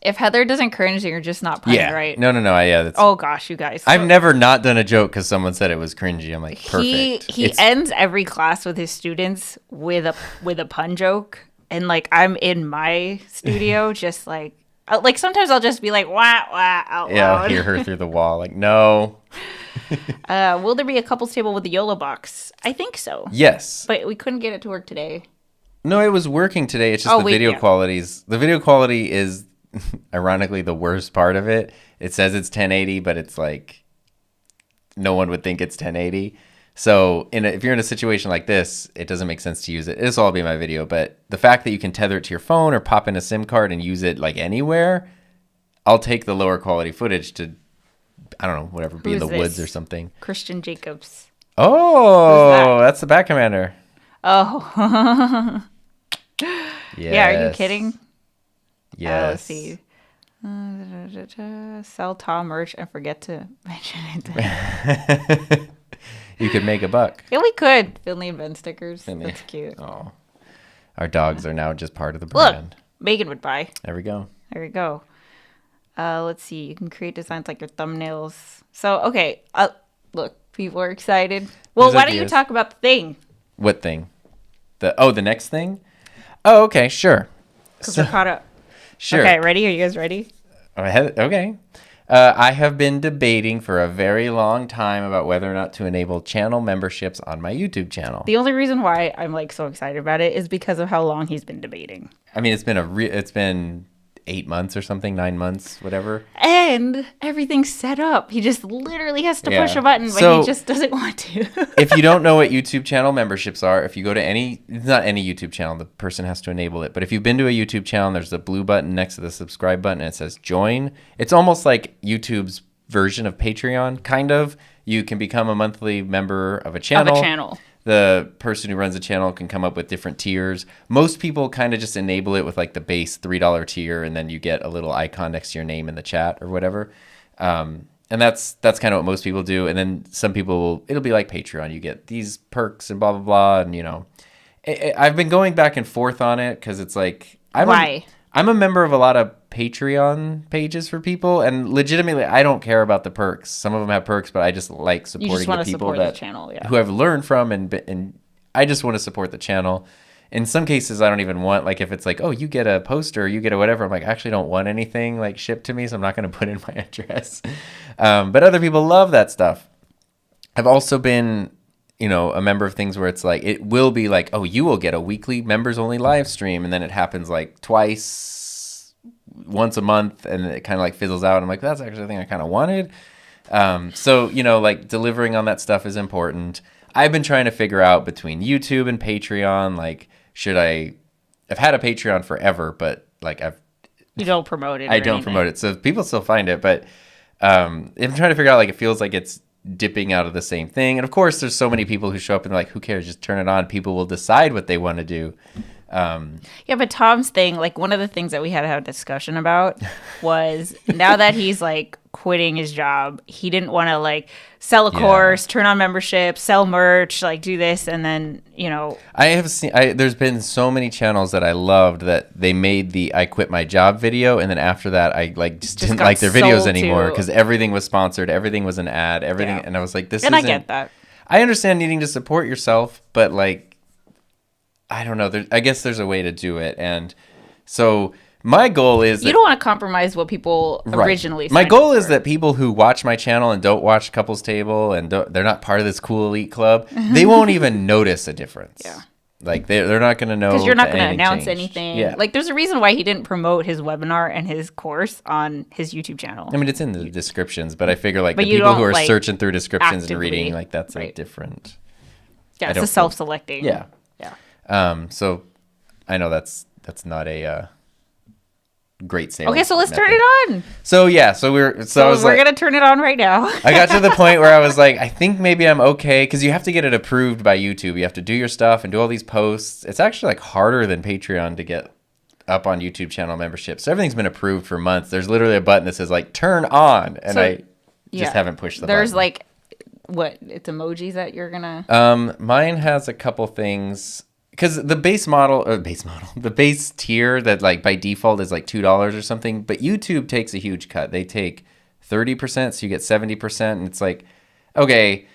If Heather doesn't cringe, then you're just not punning, right?
No. That's,
oh, gosh, you guys.
I've never not done a joke because someone said it was cringy. I'm like, perfect.
He ends every class with his students with a pun joke. And, like, I'm in my studio just, like sometimes I'll just be like, wah, wah, out loud.
Yeah, I'll hear her through the wall. Like, no.
Will there be a couples table with a YOLO box? I think so.
Yes.
But we couldn't get it to work today.
No, it was working today. It's just video qualities. The video quality is ironically the worst part of it. It says it's 1080, but it's like no one would think it's 1080. So if you're in a situation like this, it doesn't make sense to use it. This will all be my video, but the fact that you can tether it to your phone or pop in a SIM card and use it like anywhere, I'll take the lower quality footage to, I don't know, whatever, be in the woods or something.
Christian Jacobs.
Oh, that's the back commander.
Oh. Yeah, are you kidding?
Yes.
Let's see. Sell Tom merch and forget to mention it.
You could make a buck.
Yeah, we could. Finley and Ben stickers. That's cute.
Oh, our dogs are now just part of the
Look,
brand.
Megan would buy.
There we go.
There we go. Let's see. You can create designs like your thumbnails. So, okay. Look, people are excited. Well,
There's
why don't you
ideas.
talk about the thing?
What thing? The next thing? Oh, okay, sure.
Because we're caught up.
Sure.
Okay, ready? Are you guys ready?
Okay. I have been debating for a very long time about whether or not to enable channel memberships on my YouTube channel.
The only reason why I'm like so excited about it is because of how long he's been debating.
I mean, it's been 8 months or something, 9 months, whatever.
And everything's set up. He just literally has to push
Yeah.
a button, but
So-
he just doesn't want to.
If you don't know what YouTube channel memberships are, if you go to it's not any YouTube channel, the person has to enable it. But if you've been to a YouTube channel, there's a blue button next to the subscribe button and it says join. It's almost like YouTube's version of Patreon, kind of. You can become a monthly member of a channel. The person who runs the channel can come up with different tiers. Most people kind of just enable it with like the base $3 tier, and then you get a little icon next to your name in the chat or whatever. And that's kind of what most people do. And then some people it'll be like Patreon. You get these perks and blah blah blah. And I've been going back and forth on it because it's like
Why?
I'm a member of a lot of Patreon pages for people, and legitimately, I don't care about the perks. Some of them have perks, but I just like supporting
wanna
the people
support the
that
channel, yeah.
who I've learned from, and I just want to support the channel. In some cases, I don't even want, like, if it's like, oh, you get a poster, you get a whatever. I'm like, I actually don't want anything like shipped to me, so I'm not going to put in my address. But other people love that stuff. I've also been a member of things where it's like, it will be like, oh, you will get a weekly members only live stream. And then it happens like once a month, and it kind of like fizzles out. I'm like, that's actually the thing I kind of wanted. So, like delivering on that stuff is important. I've been trying to figure out between YouTube and Patreon, like, I've had a Patreon forever, but like
You don't promote it.
I don't promote it. So people still find it, but I'm trying to figure out, like, it feels like it's dipping out of the same thing. And of course there's so many people who show up and they're like, who cares? Just turn it on. People will decide what they want to do.
Yeah, but Tom's thing, like one of the things that we had to have a discussion about was now that he's like quitting his job, he didn't want to like sell a course, turn on membership, sell merch, like do this, and then
I have seen. There's been so many channels that I loved that they made the "I quit my job" video, and then after that, I like just didn't
got
like their videos
sold
anymore
to-
because everything was sponsored, everything was an ad, everything,
Yeah.
and I was like, this.
And I
isn't-
get that.
I understand needing to support yourself, but like, I don't know. I guess there's a way to do it, and so my goal is
You don't want to compromise what people originally
My
signed
goal
up
is
for.
that people who watch my channel and don't watch Couples Table and they're not part of this cool elite club,
Mm-hmm.
they won't even notice a difference.
Yeah.
Like they're not going to know
because you're not
that
going to
anything
announce
changed.
anything.
Yeah.
Like there's a reason why he didn't promote his webinar and his course on his YouTube channel.
I mean, it's in the descriptions, but I figure like
But
the
you
people who
don't,
are
like,
searching through descriptions
actively-
and reading, like that's a
right.
different.
Yeah,
I
it's
don't
a
think-
self-selecting.
Yeah.
Yeah.
So I know that's not a great sales.
Okay, so let's turn
method.
it on.
So yeah, so I was
So
like,
we're gonna turn it on right now.
I got to the point where I was like, I think maybe I'm okay, because you have to get it approved by YouTube. You have to do your stuff and do all these posts. It's actually like harder than Patreon to get up on YouTube channel membership. So everything's been approved for months. There's literally a button that says like turn on, and
So-
I just
Yeah.
haven't pushed the
There's
button.
like, what? It's emojis that you're gonna.
Mine has a couple things. Because the the base tier that like by default is like $2 or something, but YouTube takes a huge cut. They take 30%, so you get 70%, and it's like, okay,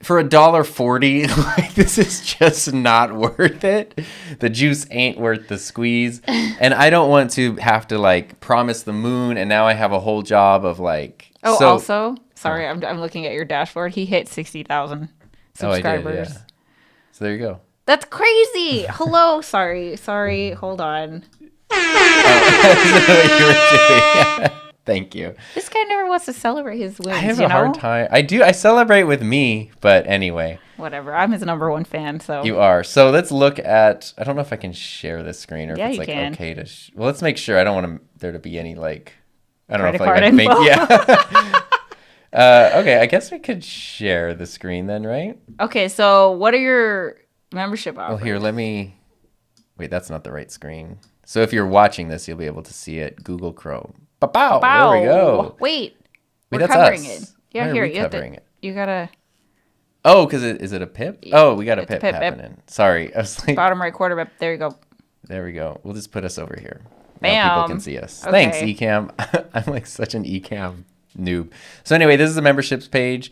for $1.40, like this is just not worth it. The juice ain't worth the squeeze, and I don't want to have to like promise the moon, and now I have a whole job of like.
Oh,
so,
also, sorry, I'm looking at your dashboard. He hit 60,000
Oh, I did,
subscribers.
yeah. So there you go.
That's crazy. Hello, sorry. Hold on.
That's what you were doing. Thank you.
This guy never wants to celebrate his wins.
I have
you
a
know?
hard time. I celebrate with me, but anyway,
Whatever. I'm his number one fan. So
you are. So let's look at. I don't know if I can share this screen or
Yeah,
if it's
you
like
can.
okay to. Well, let's make sure. I don't want there to be any like. I don't
Credit
know if
card
like
info.
yeah. Okay, I guess we could share the screen then, right?
okay. So what are your membership
Well,
offers?
here, let me Wait, that's not the right screen. So if you're watching this, you'll be able to see it. Google Chrome. Pow! There we go.
Wait, we're
that's
covering
us.
it. Yeah,
Why are
here
we
you have
covering
to.
it?
You gotta
Oh, because is it a pip? Oh, we got a
It's a
pip
pip.
happening. Sorry. I was like,
bottom right quarter. But there you go.
there we go. We'll just put us over here. Now people
Bam.
can see us.
Okay.
Thanks, Ecamm. I'm like such an Ecamm noob. So anyway, this is the memberships page.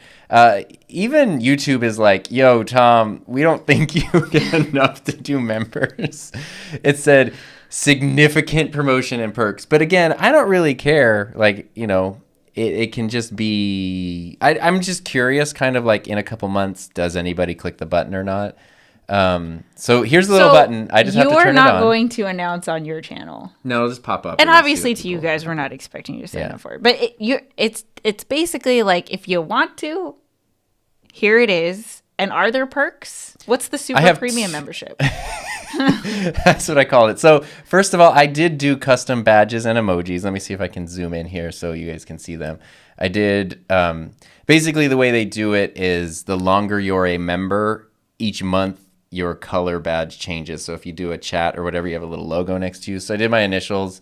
Even YouTube is like, yo, Tom, we don't think you get enough to do members. It said significant promotion and perks. But again, I don't really care. Like, you know, it can just be, I'm just curious, kind of like in a couple months, does anybody click the button or not? So here's the little button. I just have to turn it on.
You're not going to announce on your channel.
No, it'll just pop up.
And
we'll
obviously
see
to you
people-
guys, we're not expecting you to sign
Yeah.
up for it. But it's basically like, if you want to, here it is. And are there perks? What's the super
have
premium membership?
That's what I called it. So first of all, I did do custom badges and emojis. Let me see if I can zoom in here so you guys can see them. I did, basically the way they do it is the longer you're a member, each month your color badge changes. So if you do a chat or whatever, you have a little logo next to you. So I did my initials.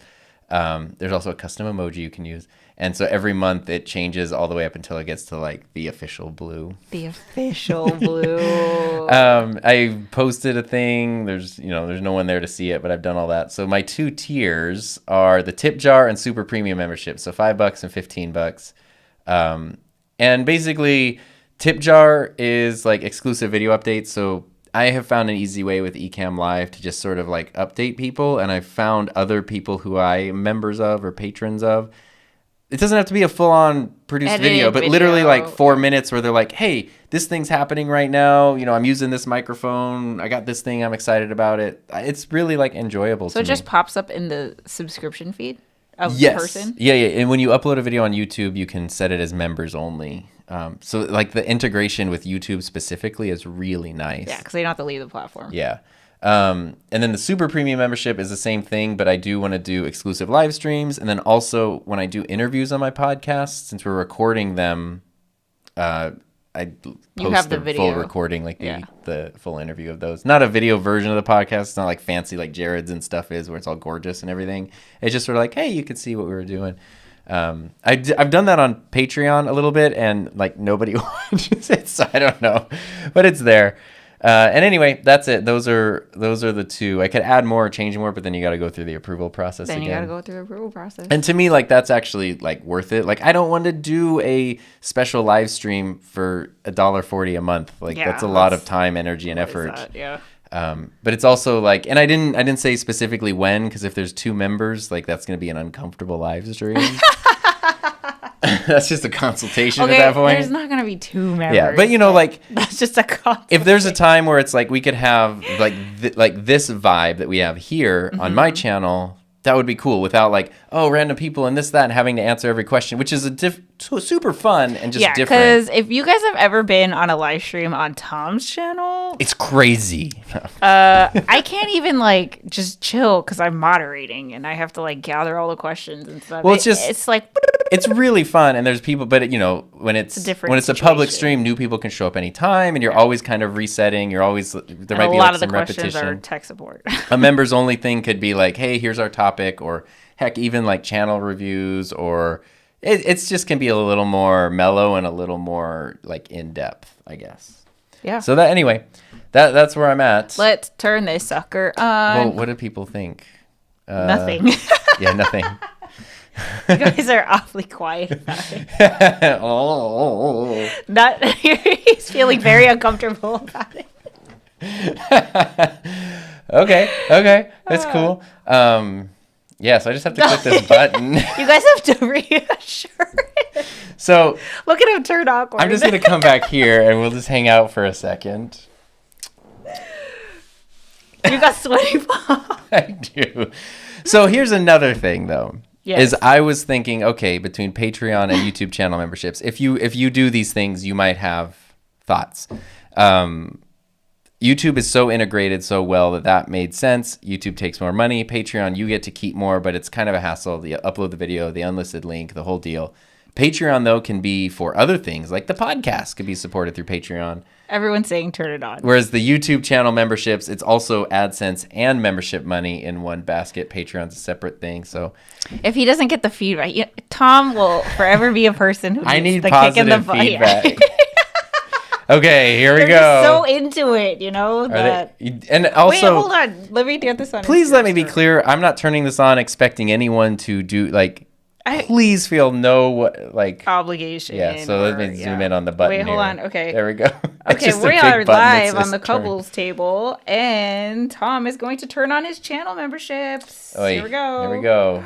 There's also a custom emoji you can use. And so every month it changes all the way up until it gets to like the official blue.
The official blue.
I posted a thing. There's no one there to see it, but I've done all that. So my 2 tiers are the tip jar and super premium membership. So $5 and $15. And basically tip jar is like exclusive video updates. So I have found an easy way with Ecamm Live to just sort of like update people. And I've found other people who I am members of or patrons of. It doesn't have to be a full-on produced
Edited
video, but
video.
literally like 4 minutes where they're like, hey, this thing's happening right now. You know, I'm using this microphone. I got this thing. I'm excited about it. It's really like enjoyable
So it
to
just
me.
pops up in the subscription feed of
Yes.
the person?
Yeah. And when you upload a video on YouTube, you can set it as members only. So like the integration with YouTube specifically is really nice.
Yeah, because they don't have to leave the platform.
Yeah. And then the super premium membership is the same thing, but I do want to do exclusive live streams. And then also when I do interviews on my podcast, since we're recording them, I post
have the
full
video.
recording, like
Yeah.
the full interview of those. Not a video version of the podcast. It's not like fancy like Jared's and stuff is, where it's all gorgeous and everything. It's just sort of like, hey, you could see what we were doing. I've done that on Patreon a little bit, and like nobody watches it, so I don't know, but it's there. And anyway, that's it. Those are the 2. I could add more, change more, but then you got to go through the approval process
Then
again.
you got to go through the approval process.
And to me, like that's actually like worth it. Like I don't want to do a special live stream for $1.40 a month. Like
Yeah,
that's a lot
that's-
of time, energy, and
What is
effort.
that? Yeah.
But it's also like, and I didn't say specifically when, because if there's 2 members, like that's going to be an uncomfortable live stream. That's just a consultation at that point.
There's not gonna be 2 members.
Yeah, but you know, like
that's just a concept.
if there's a time where it's like we could have like this vibe that we have here on my channel, that would be cool, without like, oh, random people and this, that, and having to answer every question, which is super fun and just
yeah,
different.
because if you guys have ever been on a live stream on Tom's channel,
It's crazy.
I can't even like just chill because I'm moderating and I have to like gather all the questions and stuff.
Well, it's
like
It's really fun, and there's people, but you know, when it's
a different
a public
situation.
stream, new people can show up anytime, and you're always kind of resetting. You're always there
and
might
a
be
lot
like
of the
some
questions are
repetition.
tech support.
A members only thing could be like, hey, here's our topic, or heck, even like channel reviews, or it's just can be a little more mellow and a little more like in depth, I guess.
Yeah.
So that anyway, that's where I'm at.
Let's turn this sucker
Well,
on.
what do people think?
Nothing.
Yeah, nothing.
You guys are awfully quiet about it.
Oh.
Not he's feeling very uncomfortable about it.
Okay, that's cool. Yeah, so I just have to click this button.
You guys have to reassure it.
So
Look at him turn awkward.
I'm just gonna come back here and we'll just hang out for a second.
You got sweaty palms.
I do. So here's another thing though.
Yes.
Is I was thinking, okay, between Patreon and YouTube channel memberships, if you do these things, you might have thoughts. YouTube is so integrated so well that made sense. YouTube takes more money. Patreon, you get to keep more, but it's kind of a hassle. The upload the video, the unlisted link, the whole deal. Patreon though can be for other things, like the podcast could be supported through Patreon.
Everyone's saying turn it on.
Whereas the YouTube channel memberships, it's also AdSense and membership money in one basket. Patreon's a separate thing. So
if he doesn't get the feedback, Tom will forever be a person who
I
needs
need
the
positive
kick in the butt.
feedback. Okay, here we
They're
go.
just so into it, you know.
And also,
wait, hold on. Let me get this on.
Please let me be clear. I'm not turning this on expecting anyone to do please feel no
obligation.
Yeah. So let me zoom in on the button.
Wait, hold on. Okay.
There we go.
Okay, we are live on the couples table, and Tom is going to turn on his channel memberships. Here we go.
Here we go.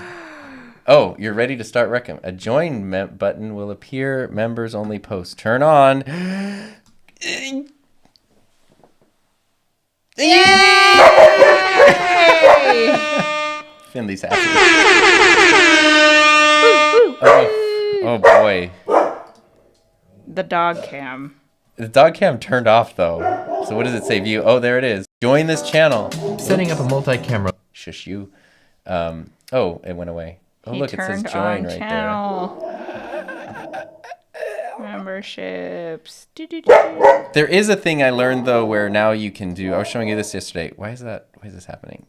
Oh, you're ready to start a join button will appear. Members only post. Turn on.
Yay!
Finley's happy. Oh boy.
The dog cam.
The dog cam turned off though. So what does it say? View. Oh, there it is. Join this channel. Setting up a multi-camera. Shush you. Oh, it went away. Oh, look, it says join right there.
Memberships.
There is a thing I learned though where now you can do. I was showing you this yesterday. Why is this happening?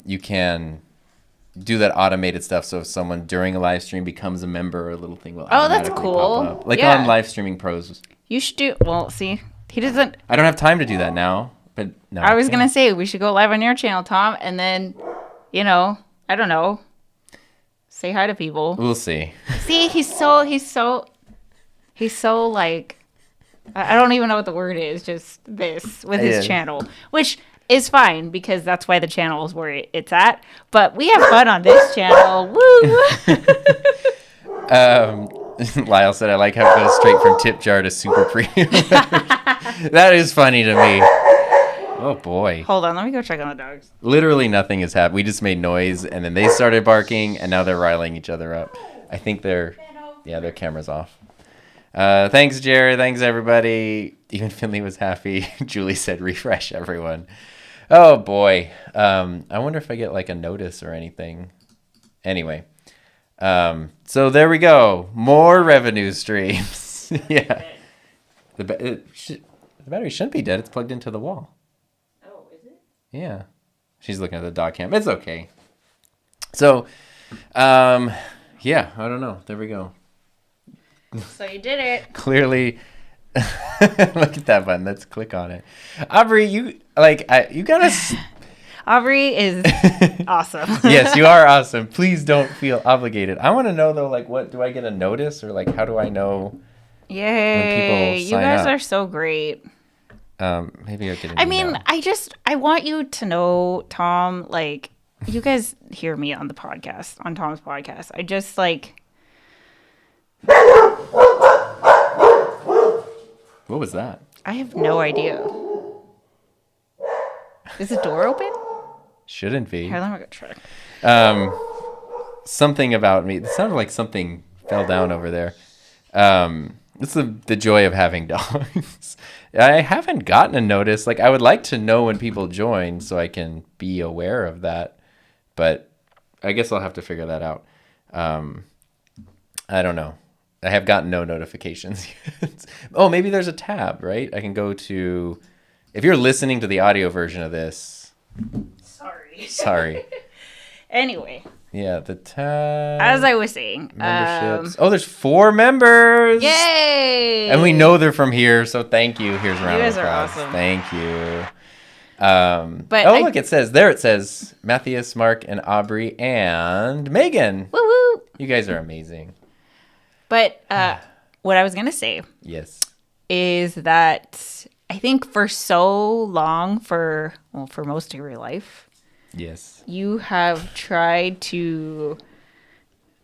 You can do that automated stuff. So if someone during a live stream becomes a member, a little thing will automatically pop up. Like on Live Streaming Pros.
You should do. Well, see, he doesn't.
I don't have time to do that now. But no.
I was gonna say we should go live on your channel, Tom, and then, I don't know, say hi to people.
We'll see.
See, he's so like, I don't even know what the word is. Just this with his channel, which is fine because that's why the channel is where it's at. But we have fun on this channel. Woo!
Lyle said, I like how it goes straight from tip jar to super premium. That is funny to me. Oh, boy.
Hold on. Let me go check on the dogs.
Literally nothing has happened. We just made noise, and then they started barking, and now they're riling each other up. I think their camera's off. Thanks, Jared. Thanks, everybody. Even Finley was happy. Julie said, refresh, everyone. Oh, boy. I wonder if I get, a notice or anything. Anyway. So there we go. More revenue streams. Yeah. The battery shouldn't be dead. It's plugged into the wall.
Oh, is it?
Yeah. She's looking at the dog cam. It's okay. So, I don't know. There we go.
So you did it.
Clearly. Look at that button. Let's click on it. Aubrey, you gotta...
Aubrey is awesome.
Yes, you are awesome. Please don't feel obligated. I want to know though, what do I get a notice or how do I know?
Yay!
When people
You
sign
guys
up?
are so great.
Maybe I'll get an email.
I want you to know, Tom. You guys hear me on the podcast, on Tom's podcast. I just
What was that?
I have no idea. Is the door open?
Shouldn't be.
Here, let me go check.
Something about me. It sounded like something fell down over there. It's the joy of having dogs. I haven't gotten a notice. I would like to know when people join so I can be aware of that. But I guess I'll have to figure that out. I don't know. I have gotten no notifications yet. Oh, maybe there's a tab, right? I can go to... If you're listening to the audio version of this... Sorry.
Anyway.
Yeah, the tab...
As I was saying...
Memberships. There's 4 members!
Yay!
And we know they're from here, so thank you. Here's a round of applause.
You guys are awesome.
Thank you. Look, it says Matthias, Mark, and Aubrey, and Megan.
Woo woo!
You guys are amazing.
But what I was going to say...
Yes.
Is that I think for so long, for most of your life...
Yes.
You have tried to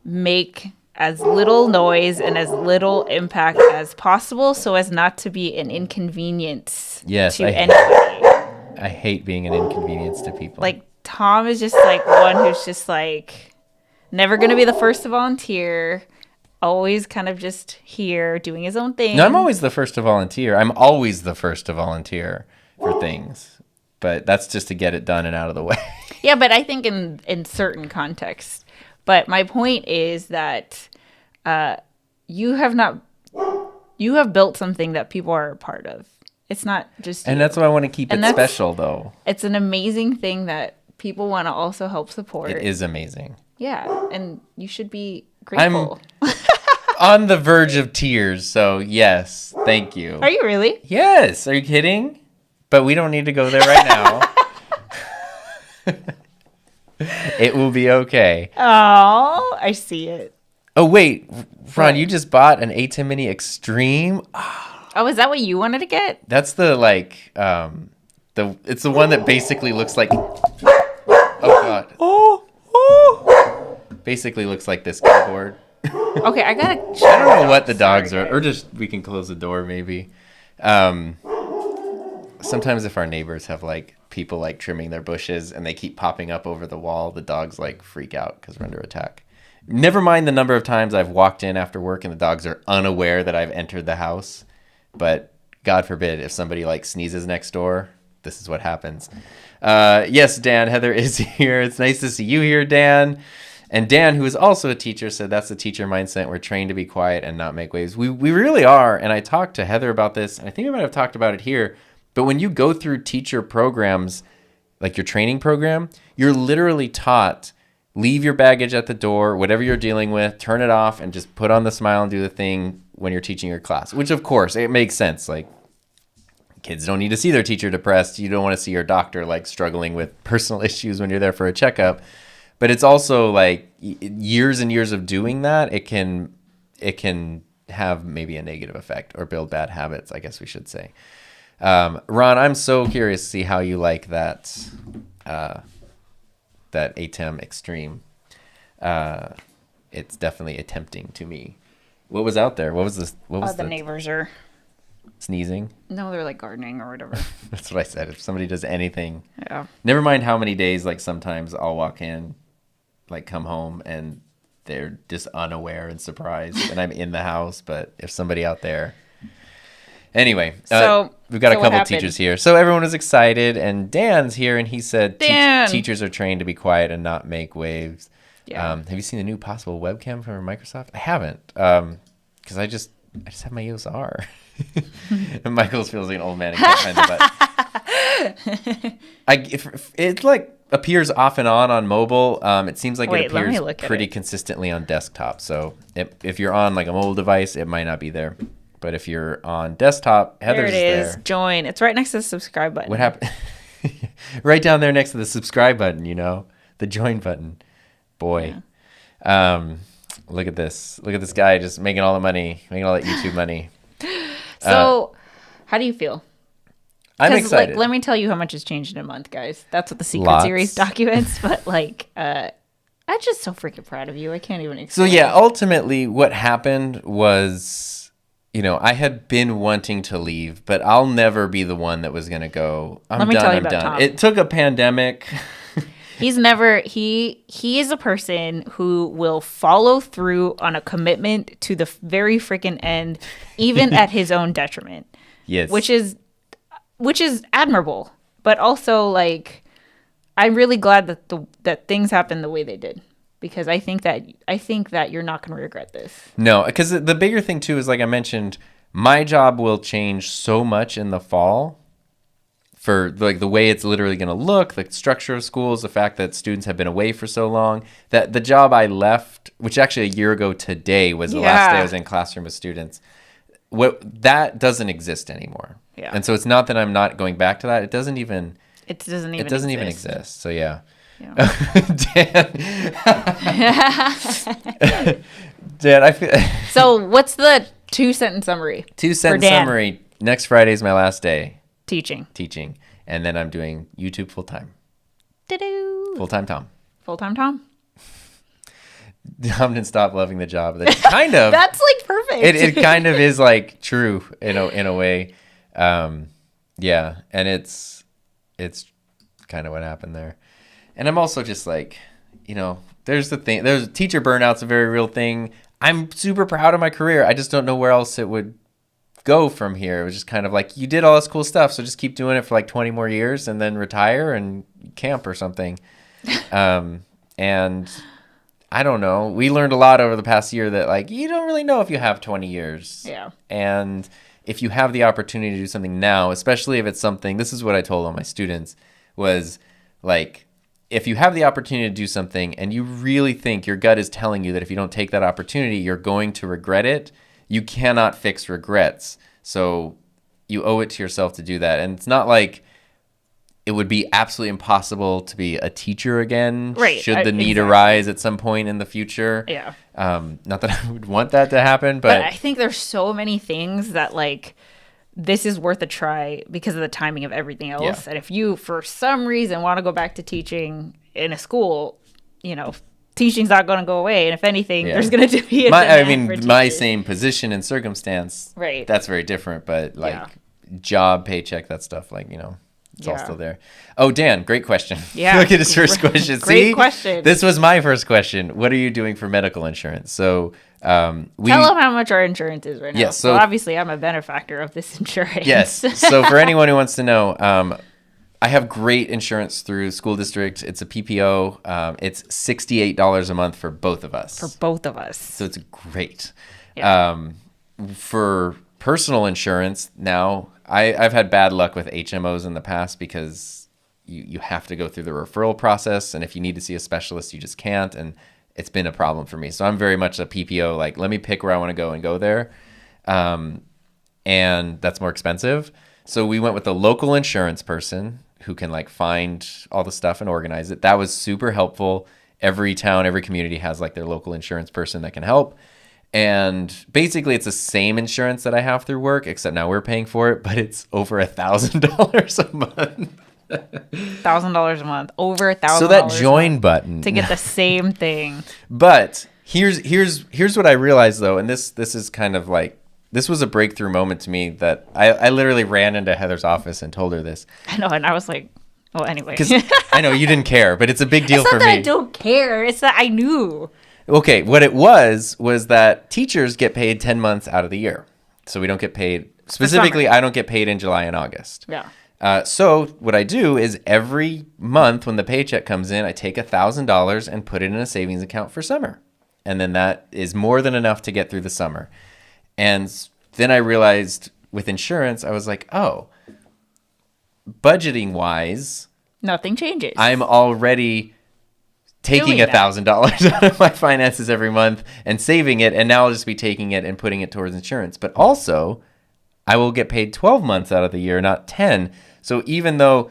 make as little noise and as little impact as possible so as not to be an inconvenience to anybody.
I hate being an inconvenience to people.
Tom is just one who's just never going to be the first to volunteer, always kind of just here doing his own thing.
No, I'm always the first to volunteer. I'm always the first to volunteer for things. But that's just to get it done and out of the way.
Yeah, but I think in certain contexts. But my point is that you have built something that people are a part of. It's not just you.
And that's why I want to keep
And
it
that's-
special, though.
It's an amazing thing that people want to also help support.
It is amazing.
Yeah, and you should be grateful.
On the verge of tears, so yes, thank you.
Are you really?
Yes. Are you kidding? But we don't need to go there right now. It will be okay.
Oh, I see it.
Oh, wait. Ron,
What?
you just bought an A10 Mini Extreme?
Oh, is that what you wanted to get?
That's the, like, it's the one that basically looks like, oh, God. Basically looks like this keyboard.
Okay, I gotta.
I don't know what the dogs are, or just we can close the door maybe. Sometimes if our neighbors have like people like trimming their bushes and they keep popping up over the wall, the dogs like freak out because we're under attack. Never mind the number of times I've walked in after work and the dogs are unaware that I've entered the house. But God forbid if somebody like sneezes next door, this is what happens. Yes, Dan, Heather is here. It's nice to see you here, Dan. And Dan, who is also a teacher, said that's the teacher mindset. We're trained to be quiet and not make waves. We really are. And I talked to Heather about this, and I think I might have talked about it here. But when you go through teacher programs, like your training program, you're literally taught, leave your baggage at the door, whatever you're dealing with, turn it off, and just put on the smile and do the thing when you're teaching your class. Which, of course, it makes sense. Like, kids don't need to see their teacher depressed. You don't want to see your doctor, like, struggling with personal issues when you're there for a checkup. But it's also like years and years of doing that, it can have maybe a negative effect or build bad habits, I guess we should say. Ron, I'm so curious to see how you like that ATEM Extreme. It's definitely tempting to me. What was out there? What was this? What was
The neighbors are.
Sneezing?
No, they're like gardening or whatever.
That's what I said. If somebody does anything.
Yeah.
Never mind how many days, like sometimes I'll walk in, like come home and they're just unaware and surprised and I'm in the house. But if somebody out there. Anyway,
So
we've got a
what
couple
happened?
teachers here. So everyone is excited and Dan's here and he said
Dan!
teachers are trained to be quiet and not make waves.
Yeah.
Have you seen the new possible webcam from Microsoft? I haven't. Because I just have my EOS R. And Michael feels like an old man and can't find the button. If it like appears off and on mobile. It seems like
Wait,
it
let me
appears
look at
pretty
it.
consistently on desktop. So if you're on like a mobile device, it might not be there. But if you're on desktop, Heather's
There it is.
there.
Join. It's right next to the subscribe button.
What happened? Right down there next to the subscribe button, the join button. Boy. Look at this. Look at this guy just making all the money, making all that YouTube money.
So, how do you feel?
I'm
'Cause,
excited.
Like, let me tell you how much has changed in a month, guys. That's what the Secret
Lots.
Series documents. But like, I'm just so freaking proud of you. I can't even
So
explain.
yeah, ultimately what happened was, I had been wanting to leave, but I'll never be the one that was going to go,
Let me tell you
I'm
about
done.
Tom.
It took a pandemic.
He's never he is a person who will follow through on a commitment to the very freaking end, even at his own detriment.
Yes.
Which is admirable, but also like I'm really glad that that things happened the way they did, because I think that you're not going to regret this.
No, because the bigger thing too is, like I mentioned, my job will change so much in the fall for like the way it's literally going to look, the structure of schools, the fact that students have been away for so long, that the job I left, which actually a year ago today was the last day I was in classroom with students, that doesn't exist anymore.
Yeah.
And so it's not that I'm not going back to that. It doesn't even exist. So yeah. Dan, I feel
So what's the 2-sentence summary?
2-sentence
Dan.
summary. Next Friday is my last day
Teaching.
and then I'm doing YouTube full-time.
Doo-doo.
Full-time Tom.
Full-time Tom.
Tom didn't stop loving the job. That kind of.
That's like perfect.
It kind of is like true in a way. Yeah, and it's kind of what happened there. And I'm also just like, there's teacher burnout's a very real thing. I'm super proud of my career. I just don't know where else it would go from here. It was just kind of like, you did all this cool stuff, so just keep doing it for like 20 more years and then retire and camp or something. And I don't know. We learned a lot over the past year that like you don't really know if you have 20 years.
Yeah.
And if you have the opportunity to do something now, especially if it's something, this is what I told all my students, was like, if you have the opportunity to do something and you really think your gut is telling you that if you don't take that opportunity, you're going to regret it, you cannot fix regrets. So you owe it to yourself to do that. And it's not like it would be absolutely impossible to be a teacher again,
right?
Should the need arise at some point in the future.
Yeah.
Not that I would want that to happen, but
I think there's so many things that like this is worth a try because of the timing of everything else.
Yeah.
And if you, for some reason, want to go back to teaching in a school, you know, teaching's not going to go away. And if anything, there's going to be a demand for
my
teachers.
same position and circumstance,
right?
That's very different. But like job, paycheck, that stuff, like, you know. It's all still there. Oh, Dan, great question.
Yeah.
Look at his first question.
Great question.
This was my first question. What are you doing for medical insurance? So
tell them how much our insurance is right now.
Yes,
so obviously I'm a benefactor of this insurance.
Yes. So for anyone who wants to know, I have great insurance through school district. It's a PPO. It's $68 a month for both of us.
For both of us.
So it's great.
Yeah.
For personal insurance now, I've had bad luck with HMOs in the past because you have to go through the referral process, and if you need to see a specialist, you just can't, and it's been a problem for me. So I'm very much a PPO, like, let me pick where I want to go and go there, and that's more expensive. So we went with a local insurance person who can like find all the stuff and organize it. That was super helpful. Every town, every community has like their local insurance person that can help. And basically, it's the same insurance that I have through work, except now we're paying for it, but it's over $1,000 a month.
$1,000 a month, over $1,000.
So that join button
to get the same thing.
But here's what I realized though, and this is kind of like, this was a breakthrough moment to me that I literally ran into Heather's office and told her this.
I know, and I was like, well, anyway.
Because I know you didn't care, but it's a big deal
for me. It's not that I don't care. It's that I knew.
Okay, what it was that teachers get paid 10 months out of the year. So we don't get paid, specifically, I don't get paid in July and August.
Yeah.
So what I do is every month when the paycheck comes in, I take $1,000 and put it in a savings account for summer. And then that is more than enough to get through the summer. And then I realized with insurance, I was like, oh, budgeting wise,
nothing changes.
I'm already taking $1,000 out of my finances every month and saving it, and now I'll just be taking it and putting it towards insurance. But also, I will get paid 12 months out of the year, not 10. So even though,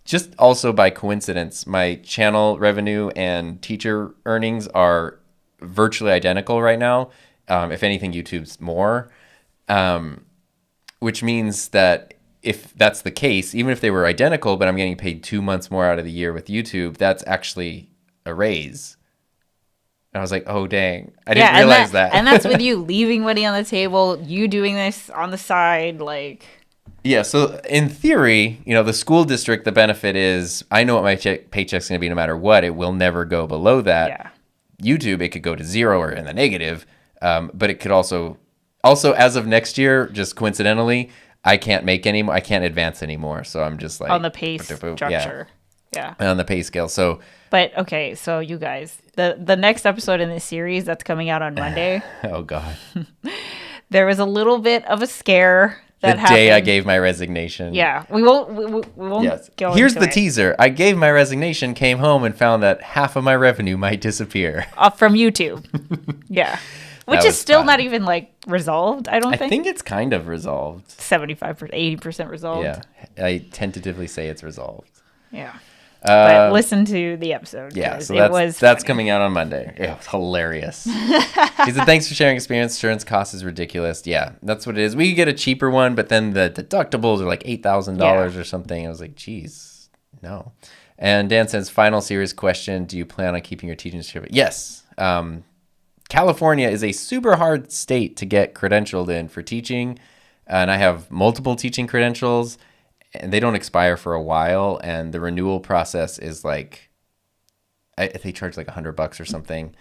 just also by coincidence, my channel revenue and teacher earnings are virtually identical right now. If anything, YouTube's more, which means that if that's the case, even if they were identical, but I'm getting paid 2 months more out of the year with YouTube, that's actually a raise. And I was like, oh, dang. I didn't realize that.
And that's with you leaving money on the table, you doing this on the side, like.
Yeah, so in theory, you know, the school district, the benefit is I know what my paycheck's going to be no matter what. It will never go below that.
Yeah.
YouTube, it could go to zero or in the negative. But it could also as of next year, just coincidentally, I can't make any more. I can't advance anymore. So I'm just like
on the pay structure. Yeah.
On the pay scale. So.
But okay, so you guys, the next episode in this series that's coming out on Monday.
Oh God.
There was a little bit of a scare that happened.
The day I gave my resignation.
Yeah, we won't
yes.
go
Here's
into
the teaser. I gave my resignation, came home, and found that half of my revenue might disappear.
From YouTube. Yeah. Which is still not even like resolved, I don't think.
I think it's kind of resolved.
75%, 80% resolved.
Yeah. I tentatively say it's resolved.
Yeah. But listen to the episode.
Yeah, so that's coming out on Monday. It was hilarious. He said, thanks for sharing experience. Insurance cost is ridiculous. Yeah, that's what it is. We could get a cheaper one, but then the deductibles are like $8,000 or something. I was like, geez, no. And Dan says, final serious question. Do you plan on keeping your teaching certificate? Yes. California is a super hard state to get credentialed in for teaching. And I have multiple teaching credentials. And they don't expire for a while, and the renewal process is like, they charge like $100 or something.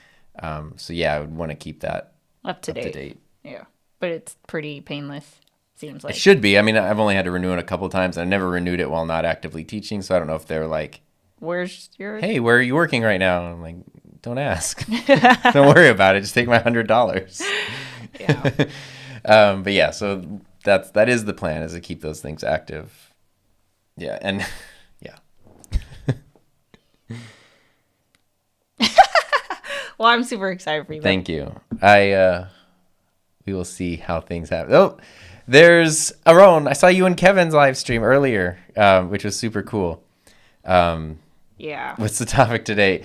So yeah, I would want to keep that
up to date. Yeah, but it's pretty painless. Seems like
it should be. I mean, I've only had to renew it a couple times. I never renewed it while not actively teaching, so I don't know if they're like,
"Where's your?
Hey, where are you working right now?" And I'm like, "Don't ask. Don't worry about it. Just take my $100."
Yeah.
But yeah, so. that is the plan, is to keep those things active. Yeah, and yeah.
Well, I'm super excited for you.
Thank you. We will see how things happen. Oh, there's Aaron. I saw you and Kevin's live stream earlier, which was super cool.
Yeah.
What's the topic today?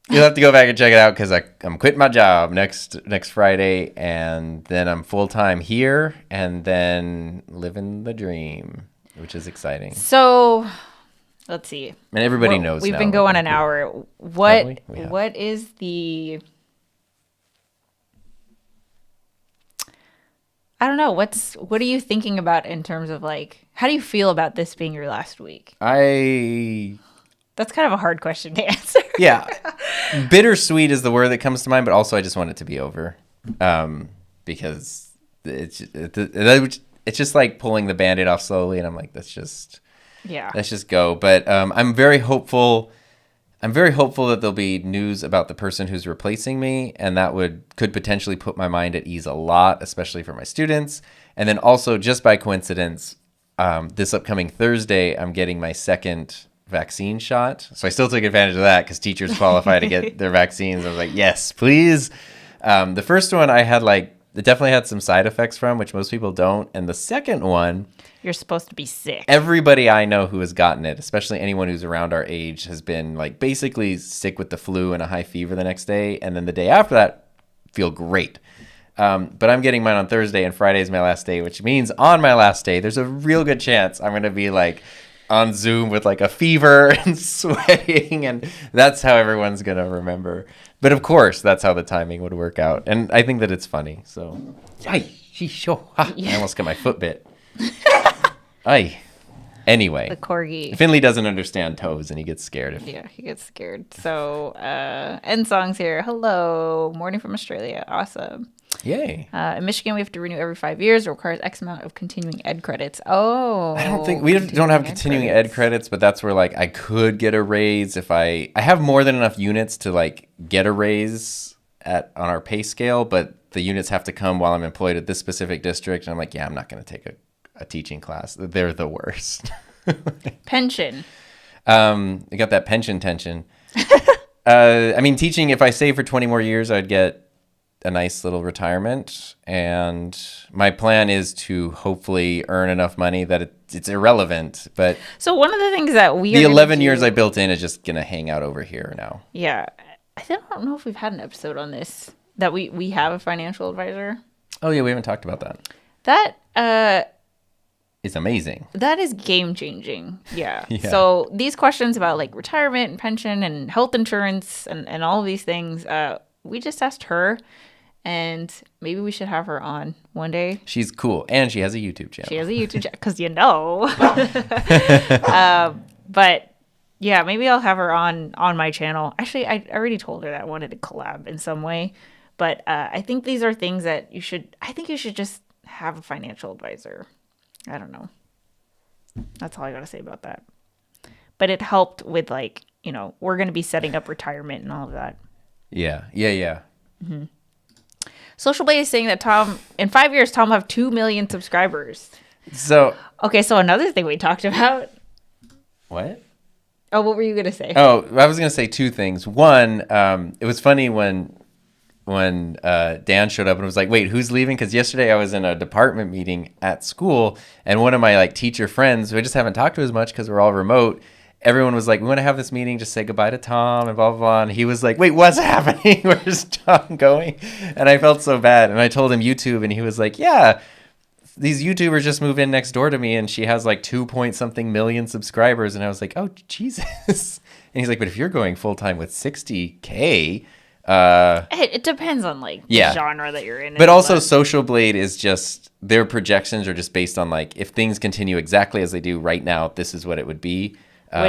You'll have to go back and check it out because I'm quitting my job next Friday, and then I'm full time here, and then living the dream, which is exciting.
So, let's see.
And everybody knows.
We've
now.
been going an hour. What
Yeah.
What is the? I don't know. What are you thinking about in terms of like, how do you feel about this being your last week?
That's
kind of a hard question to answer.
Yeah. Bittersweet is the word that comes to mind, but also I just want it to be over. Because it's just like pulling the Band-Aid off slowly, and I'm like, let's just go. But I'm very hopeful that there'll be news about the person who's replacing me, and that could potentially put my mind at ease a lot, especially for my students. And then also, just by coincidence, this upcoming Thursday, I'm getting my second vaccine shot. So I still took advantage of that because teachers qualify to get their vaccines. I was like, yes, please. The first one I had it definitely had some side effects from, which most people don't. And the second one,
you're supposed to be sick.
Everybody I know who has gotten it, especially anyone who's around our age, has been basically sick with the flu and a high fever the next day. And then the day after that, feel great. But I'm getting mine on Thursday, and Friday is my last day, which means on my last day, there's a real good chance I'm going to be on Zoom with a fever and sweating, and that's how everyone's going to remember. But of course, that's how the timing would work out. And I think that it's funny. So, I almost got my foot bit. Anyway.
The corgi.
Finley doesn't understand toes, and he gets scared.
Yeah, he gets scared. So, end songs here. Hello. Morning from Australia. Awesome.
Yay.
In Michigan, we have to renew every 5 years. It requires X amount of continuing ed credits. Oh.
I don't think we don't have continuing ed credits, but that's where I could get a raise if I have more than enough units to get a raise on our pay scale, but the units have to come while I'm employed at this specific district. And I'm like, yeah, I'm not going to take a teaching class. They're the worst.
Pension.
I got that pension tension. Teaching, if I save for 20 more years, I'd get a nice little retirement, and my plan is to hopefully earn enough money that it's irrelevant. But
so one of the things that the
11 years I built in is just gonna hang out over here now.
Yeah, I don't know if we've had an episode on this, that we have a financial advisor.
Oh yeah, we haven't talked about that.
That
is amazing.
That is game changing. Yeah. So these questions about retirement and pension and health insurance and all of these things, we just asked her. And maybe we should have her on one day.
She's cool. And she has a YouTube channel.
She has a YouTube channel, because but yeah, maybe I'll have her on my channel. Actually, I already told her that I wanted to collab in some way. But I think these are things that you should just have a financial advisor. I don't know. That's all I got to say about that. But it helped with we're going to be setting up retirement and all of that.
Yeah.
Mm-hmm. Social Blade is saying that in 5 years, Tom will have 2 million subscribers.
So
another thing we talked about.
What?
Oh, what were you gonna say?
Oh, I was gonna say two things. One, it was funny when Dan showed up and was like, "Wait, who's leaving?" Because yesterday I was in a department meeting at school, and one of my teacher friends, who I just haven't talked to as much because we're all remote. Everyone was like, we want to have this meeting, just say goodbye to Tom and blah, blah, blah. And he was like, wait, what's happening? Where's Tom going? And I felt so bad. And I told him YouTube, and he was like, yeah, these YouTubers just moved in next door to me, and she has 2 point something million subscribers. And I was like, oh, Jesus. And he's like, but if you're going full time with 60K.
It depends on the genre that you're in.
But also Social Blade is just, their projections are just based on if things continue exactly as they do right now, this is what it would be.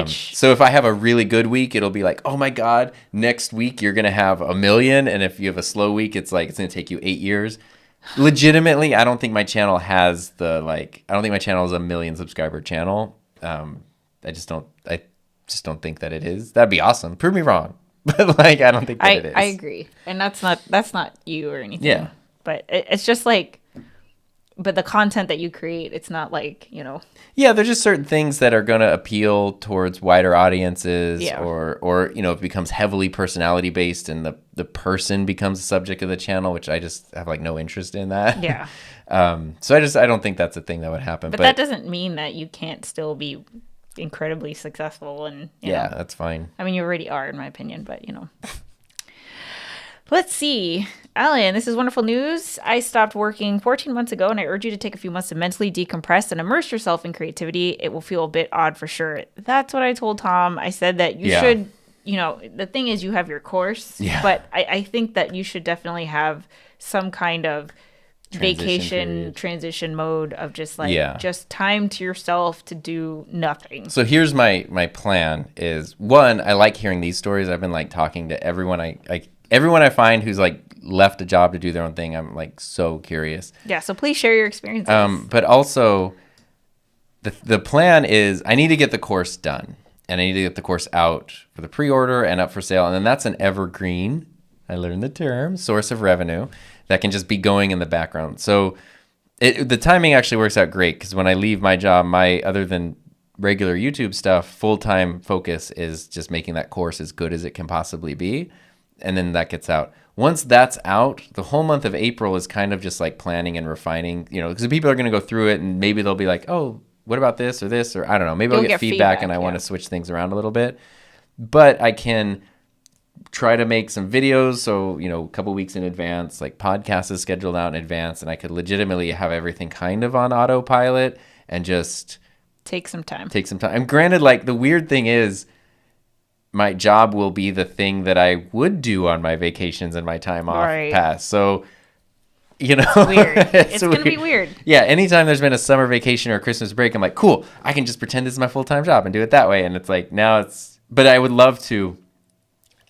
So if I have a really good week, it'll be oh my God, next week you're going to have 1 million. And if you have a slow week, it's it's going to take you 8 years. Legitimately, I don't think my channel has I don't think my channel is a 1 million subscriber channel. I just don't think that it is. That'd be awesome. Prove me wrong. But I don't think that it is.
I agree. And that's not you or anything.
Yeah.
But it's just but the content that you create, it's not like,
Yeah, there's just certain things that are going to appeal towards wider audiences,
Yeah.
or it becomes heavily personality based, and the person becomes the subject of the channel, which I just have like no interest in that.
Yeah.
So I don't think that's a thing that would happen.
But that doesn't mean that you can't still be incredibly successful and
yeah, that's fine.
I mean, you already are, in my opinion, but Let's see. Alan, this is wonderful news. I stopped working 14 months ago, and I urge you to take a few months to mentally decompress and immerse yourself in creativity. It will feel a bit odd for sure. That's what I told Tom. I said that you should, the thing is you have your course, but I think that you should definitely have some kind of transition mode of just just time to yourself to do nothing.
So here's my plan is, one, I like hearing these stories. I've been like talking to everyone everyone I find who's like left a job to do their own thing. I'm like so curious.
Yeah, so please share your experiences.
But also the plan is I need to get the course done, and I need to get the course out for the pre-order and up for sale. And then that's an evergreen, I learned the term, source of revenue that can just be going in the background. So the timing actually works out great, because when I leave my job, other than regular YouTube stuff, full-time focus is just making that course as good as it can possibly be. And then that gets out. Once that's out, the whole month of April is kind of just like planning and refining, because people are going to go through it, and maybe they'll be like, oh, what about this or this? Or I don't know. Maybe I'll get feedback and I want to switch things around a little bit. But I can try to make some videos. So, a couple weeks in advance, like podcast is scheduled out in advance, and I could legitimately have everything kind of on autopilot and just
take some time.
And granted, like the weird thing is, my job will be the thing that I would do on my vacations and my time off pass. So,
weird. It's going to be weird.
Yeah. Anytime there's been a summer vacation or a Christmas break, I'm like, cool, I can just pretend this is my full-time job and do it that way. And it's like, but I would love to.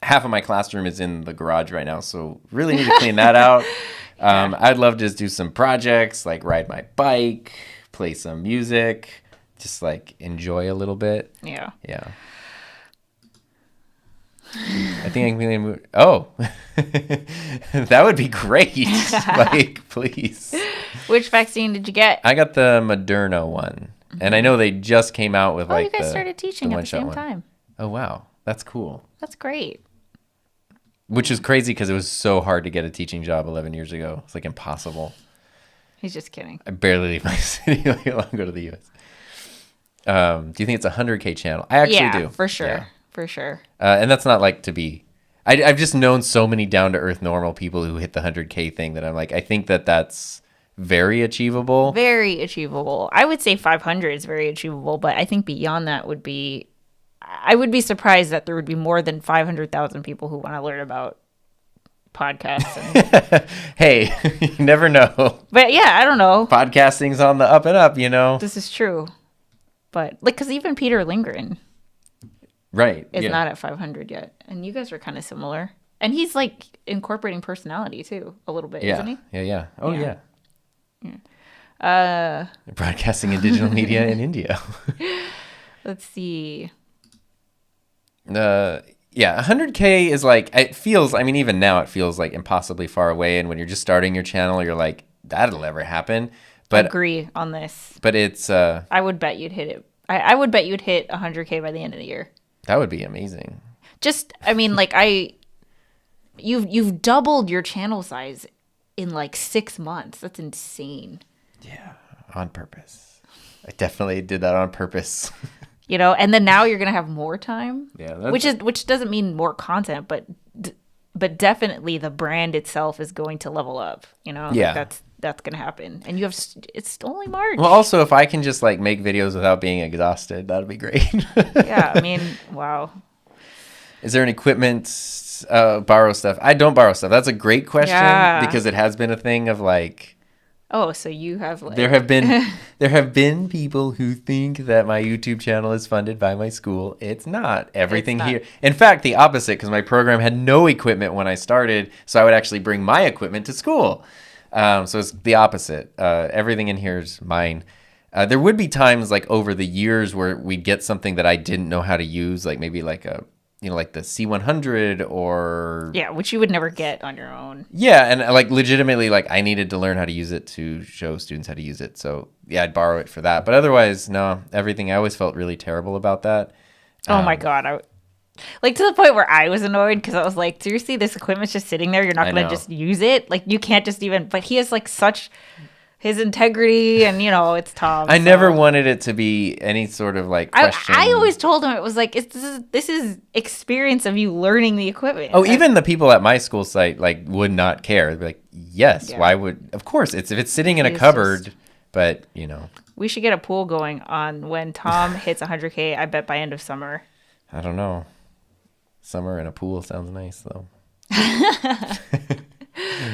Half of my classroom is in the garage right now, so really need to clean that out. I'd love to just do some projects, like ride my bike, play some music, just like enjoy a little bit.
Yeah.
Yeah. I think I can move. Oh, that would be great. Like, please.
Which vaccine did you get?
I got the Moderna one. And I know they just came out with
you guys started teaching at the same time.
Oh, wow. That's cool.
That's great.
Which is crazy because it was so hard to get a teaching job 11 years ago. It's like impossible.
He's just kidding.
I barely leave my city. Let alone go to the U.S. Do you think it's a 100K channel? I actually do.
For sure.
Yeah.
For sure.
And that's not like to be... I've just known so many down-to-earth normal people who hit the 100K thing that I'm like, I think that's very achievable.
Very achievable. I would say 500 is very achievable, but I think beyond that would be... I would be surprised that there would be more than 500,000 people who want to learn about podcasts. And...
Hey, you never know.
But yeah, I don't know.
Podcasting's on the up and up,
This is true. But, because even Peter Lindgren...
Right.
Is not at 500 yet. And you guys are kind of similar. And he's like incorporating personality too, a little bit, isn't he?
Yeah. Oh, yeah. Broadcasting and digital media in India.
Let's see.
100K is like, it feels, even now it feels like impossibly far away. And when you're just starting your channel, you're like, that'll never happen. But
agree on this.
But it's...
I would bet you'd hit it. I would bet you'd hit 100K by the end of the year.
That would be amazing.
You've doubled your channel size in like 6 months. That's insane.
Yeah, on purpose. I definitely did that on purpose.
And then now you're gonna have more time.
Yeah,
which doesn't mean more content, but definitely the brand itself is going to level up.
Yeah,
that's gonna happen, and it's only March.
Well, also if I can just like make videos without being exhausted, that'd be great.
Yeah, wow.
Is there an equipment borrow stuff? I don't borrow stuff. That's a great question because it has been a thing of like.
Oh, so you have like.
There have been people who think that my YouTube channel is funded by my school. It's not. Everything here. In fact, the opposite, because my program had no equipment when I started, so I would actually bring my equipment to school. So it's the opposite. Everything in here is mine. There would be times like over the years where we'd get something that I didn't know how to use, like maybe like a like the C100 or
Yeah, which you would never get on your own.
yeah, and like legitimately, like I needed to learn how to use it to show students how to use it. So yeah, I'd borrow it for that. But otherwise, no, everything. I always felt really terrible about that.
Oh my God. Like to the point where I was annoyed because I was like, seriously, this equipment's just sitting there. You're not going to just use it. Like you can't just even, but he has like such his integrity and it's Tom.
I never wanted it to be any sort of like question.
I always told him it was like, this is experience of you learning the equipment.
Oh, even the people at my school site like would not care. They'd be like, yes, why would, of course if it's sitting in a cupboard, but
We should get a pool going on when Tom hits 100K, I bet by end of summer.
I don't know. Summer in a pool sounds nice though.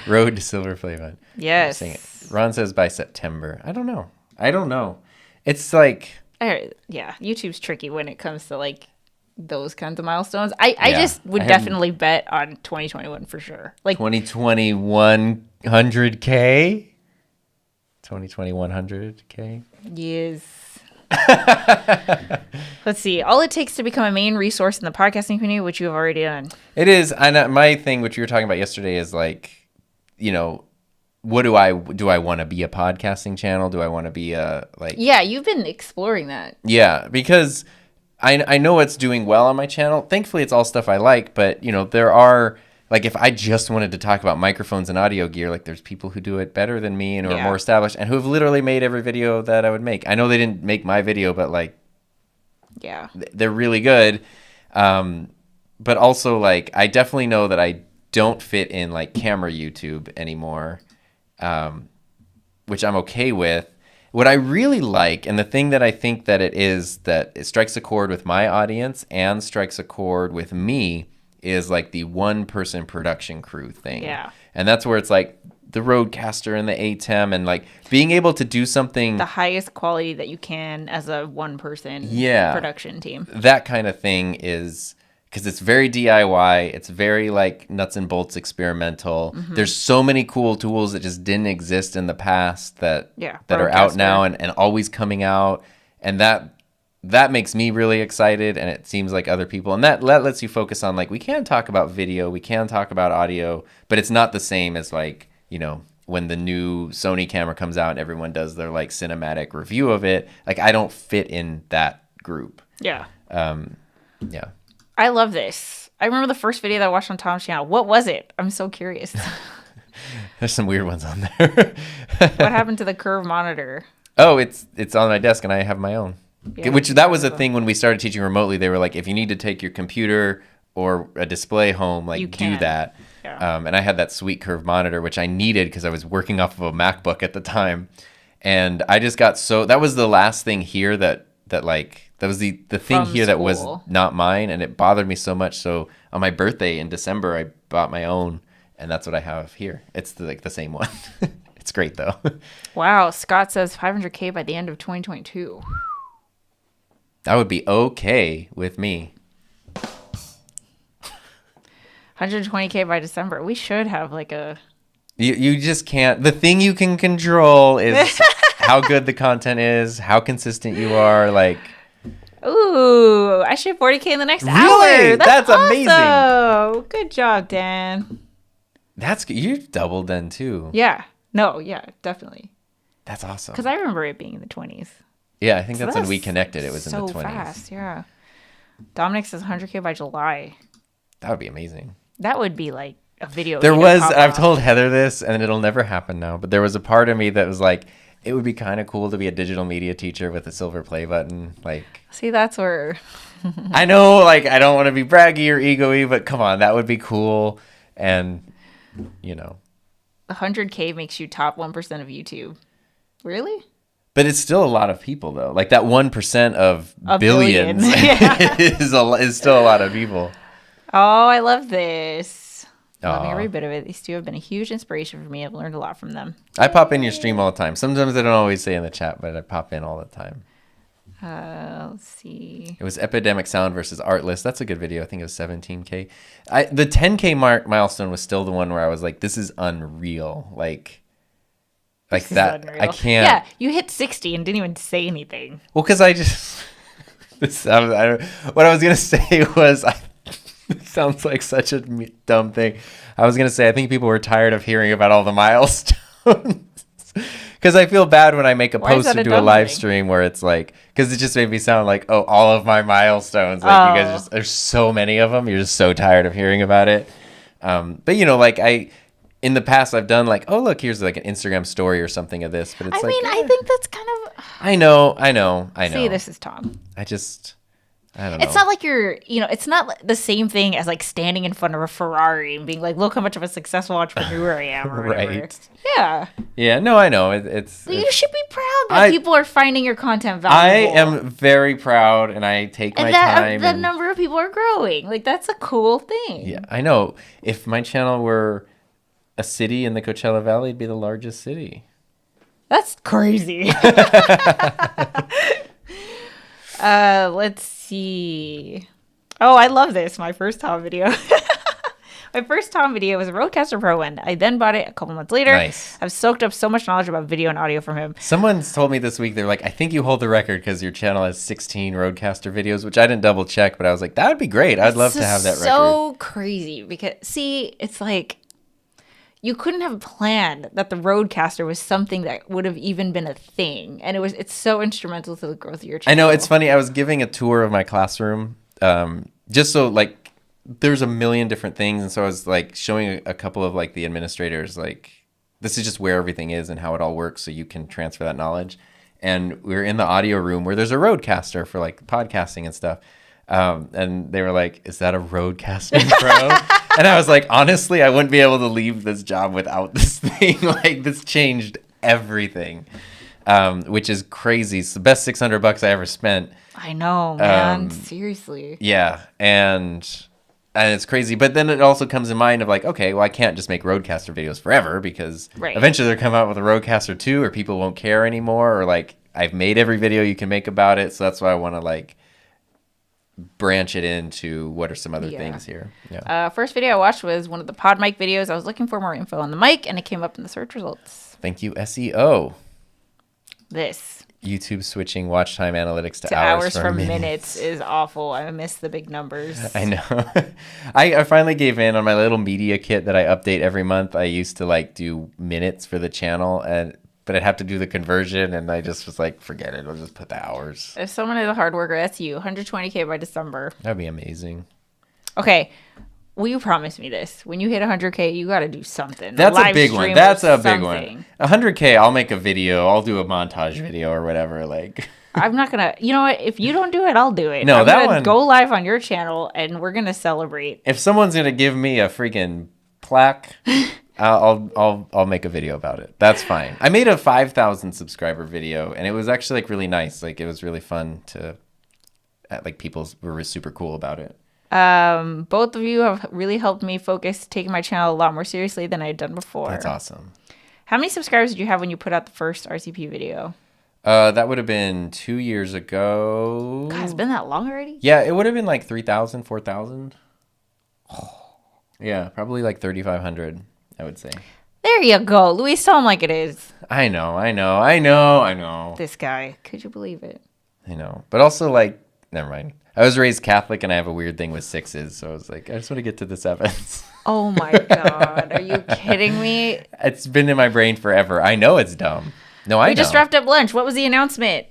Road to silver play button.
Yes.
Ron says by September. I don't know. It's like
YouTube's tricky when it comes to like those kinds of milestones. I just would definitely bet on 2021 for sure. Like
2021 100K. 2021 100K.
Yes. Let's see. All it takes to become a main resource in the podcasting community, which you have already done.
It is. My thing, which you were talking about yesterday, is like, what do I want to be a podcasting channel? Do I want to be a like?
Yeah, you've been exploring that.
Yeah, because I know it's doing well on my channel. Thankfully, it's all stuff I like. But there are like if I just wanted to talk about microphones and audio gear, like there's people who do it better than me and who are more established and who have literally made every video that I would make. I know they didn't make my video, but like, yeah, they're really good. But also like I definitely know that I don't fit in like camera YouTube anymore. Which I'm okay with. What I really like, and the thing that I think that it is that it strikes a chord with my audience and strikes a chord with me, is like the one-person production crew thing.
Yeah.
And that's where it's like the Rodecaster and the ATEM and like being able to do something...
The highest quality that you can as a one-person production team.
That kind of thing is... Because it's very DIY. It's very like nuts and bolts experimental. Mm-hmm. There's so many cool tools that just didn't exist in the past that are out now and always coming out. And that makes me really excited. And it seems like other people. And that lets you focus on like, we can talk about video. We can talk about audio. But it's not the same as like, when the new Sony camera comes out and everyone does their like cinematic review of it. Like I don't fit in that group.
Yeah.
Yeah.
I love this. I remember the first video that I watched on Tom's channel. What was it? I'm so curious.
There's some weird ones on there.
What happened to the curve monitor?
Oh, it's on my desk and I have my own. Yeah, which that was a thing when we started teaching remotely. They were like, if you need to take your computer or a display home, like do that. Yeah. And I had that sweet curve monitor, which I needed because I was working off of a MacBook at the time. And I just got that was the last thing here that was the thing here that was not mine, and it bothered me so much. So on my birthday in December, I bought my own, and that's what I have here. It's the same one. It's great though.
Wow, Scott says 500K by the end of 2022.
That would be okay with me.
120K by December. We should have like a...
You just can't. The thing you can control is how good the content is, how consistent you are, like...
Ooh, I should have 40K in the next hour.
Really? That's amazing.
Awesome. Good job, Dan.
That's good. You've doubled then too.
Yeah. No, yeah, definitely.
That's awesome.
Because I remember it being in the 20s.
Yeah, I think that's when we connected. It was in the 20s.
So fast, yeah. Dominic says 100K by July.
That would be amazing.
That would be like a video.
I've told Heather this, and it'll never happen now, but there was a part of me that was like, it would be kind of cool to be a digital media teacher with a silver play button. Like,
see, that's where
I know, like, I don't want to be braggy or ego-y, but come on, that would be cool. And
100K makes you top 1% of YouTube. Really?
But it's still a lot of people, though. Like that 1% of billions is still a lot of people.
Oh, I love this. Loving every bit of it. These two have been a huge inspiration for me. I've learned a lot from them.
I pop in your stream all the time. Sometimes I don't always say in the chat, but I pop in all the time.
Let's see.
It was Epidemic Sound versus Artlist. That's a good video. I think it was 17K. The 10K milestone was still the one where I was like, this is unreal. Like that. Unreal. I can't.
Yeah, you hit 60 and didn't even say anything.
Well, because I just... what I was going to say was... It sounds like such a dumb thing. I was going to say, I think people were tired of hearing about all the milestones. Because I feel bad when I make a post or do a live stream where it's like, because it just made me sound like, oh, all of my milestones. Like you guys there's so many of them. You're just so tired of hearing about it. But you know, like in the past I've done like, oh, look, here's like an Instagram story or something of this. But it's
I think that's kind of.
I know.
See, this is Tom.
I don't know.
It's not like it's not the same thing as like standing in front of a Ferrari and being like, look how much of a successful entrepreneur I am or whatever. Right. Yeah.
Yeah, no, I know. It's
you should be proud that people are finding your content valuable.
I am very proud and I take my time.
The number of people are growing. Like, that's a cool thing.
Yeah, I know. If my channel were a city in the Coachella Valley, it'd be the largest city.
That's crazy. Let's see. Oh, I love this. My first Tom video. My first Tom video was a Rodecaster Pro one. I then bought it a couple months later.
Nice.
I've soaked up so much knowledge about video and audio from him.
Someone's told me this week, they're like, I think you hold the record because your channel has 16 Rodecaster videos, which I didn't double check, but I was like, that would be great. I'd love to have that record.
So crazy because, see, it's like, you couldn't have planned that the Rodecaster was something that would have even been a thing. And it's so instrumental to the growth of your channel.
I know, it's funny. I was giving a tour of my classroom, just so like, there's a million different things. And so I was like showing a couple of like the administrators, like, this is just where everything is and how it all works so you can transfer that knowledge. And we were in the audio room where there's a Rodecaster for like podcasting and stuff. And they were like, is that a Rodecaster Pro? And I was like, honestly, I wouldn't be able to leave this job without this thing. Like, this changed everything, which is crazy. It's the best $600 I ever spent.
I know, man. Seriously.
Yeah. And it's crazy. But then it also comes in mind of like, okay, well, I can't just make Rodecaster videos forever because eventually they'll come out with a Rodecaster 2 or people won't care anymore. Or like, I've made every video you can make about it. So that's why I want to like branch it into what are some other things here. Yeah.
First video I watched was one of the pod mic videos. I was looking for more info on the mic and it came up in the search results.
Thank you, SEO.
This
YouTube switching watch time analytics to
hours from minutes is awful. I miss the big numbers.
I know. I finally gave in on my little media kit that I update every month. I used to like do minutes for the channel but I'd have to do the conversion, and I just was like, forget it. I'll just put the hours.
If someone is a hard worker, that's you. 120K by December.
That'd be amazing.
Okay. Will you promise me this? When you hit 100K, you got to do something.
That's a big one. That's a big one. 100K, I'll make a video. I'll do a montage video or whatever. Like,
I'm not going to, you know what? If you don't do it, I'll do it.
No,
I'm
that
gonna
one.
Go live on your channel, and we're going to celebrate.
If someone's going to give me a freaking plaque, I'll make a video about it. That's fine. I made a 5,000 subscriber video, and it was actually like really nice. Like, it was really fun to, like, people were super cool about it.
Both of you have really helped me focus taking my channel a lot more seriously than I had done before.
That's awesome.
How many subscribers did you have when you put out the first RCP video?
That would have been 2 years ago.
God, it's been that long already?
Yeah, it would have been like 3,000, 4,000. Yeah, probably like 3,500, I would say.
There you go. Luis, tell him like it is.
I know.
This guy. Could you believe it?
I know. But also, like, never mind. I was raised Catholic, and I have a weird thing with sixes, so I was like, I just want to get to the sevens.
Oh, my God. Are you kidding me?
It's been in my brain forever. I know it's dumb. No, I know.
We just wrapped up lunch. What was the announcement?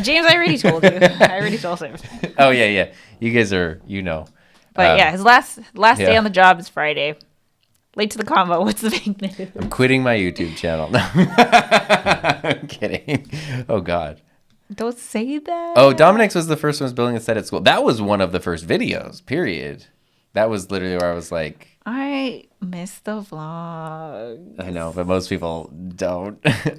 James, I already told you. I already told him.
Oh, yeah. You guys are, you know.
But yeah, his last day on the job is Friday. Late to the combo. What's the big news?
I'm quitting my YouTube channel. No. I'm kidding. Oh, God.
Don't say that.
Oh, Dominic's was the first one was building a set at school. That was one of the first videos, period. That was literally where I was like...
I miss the vlog.
I know, but most people don't.
Put them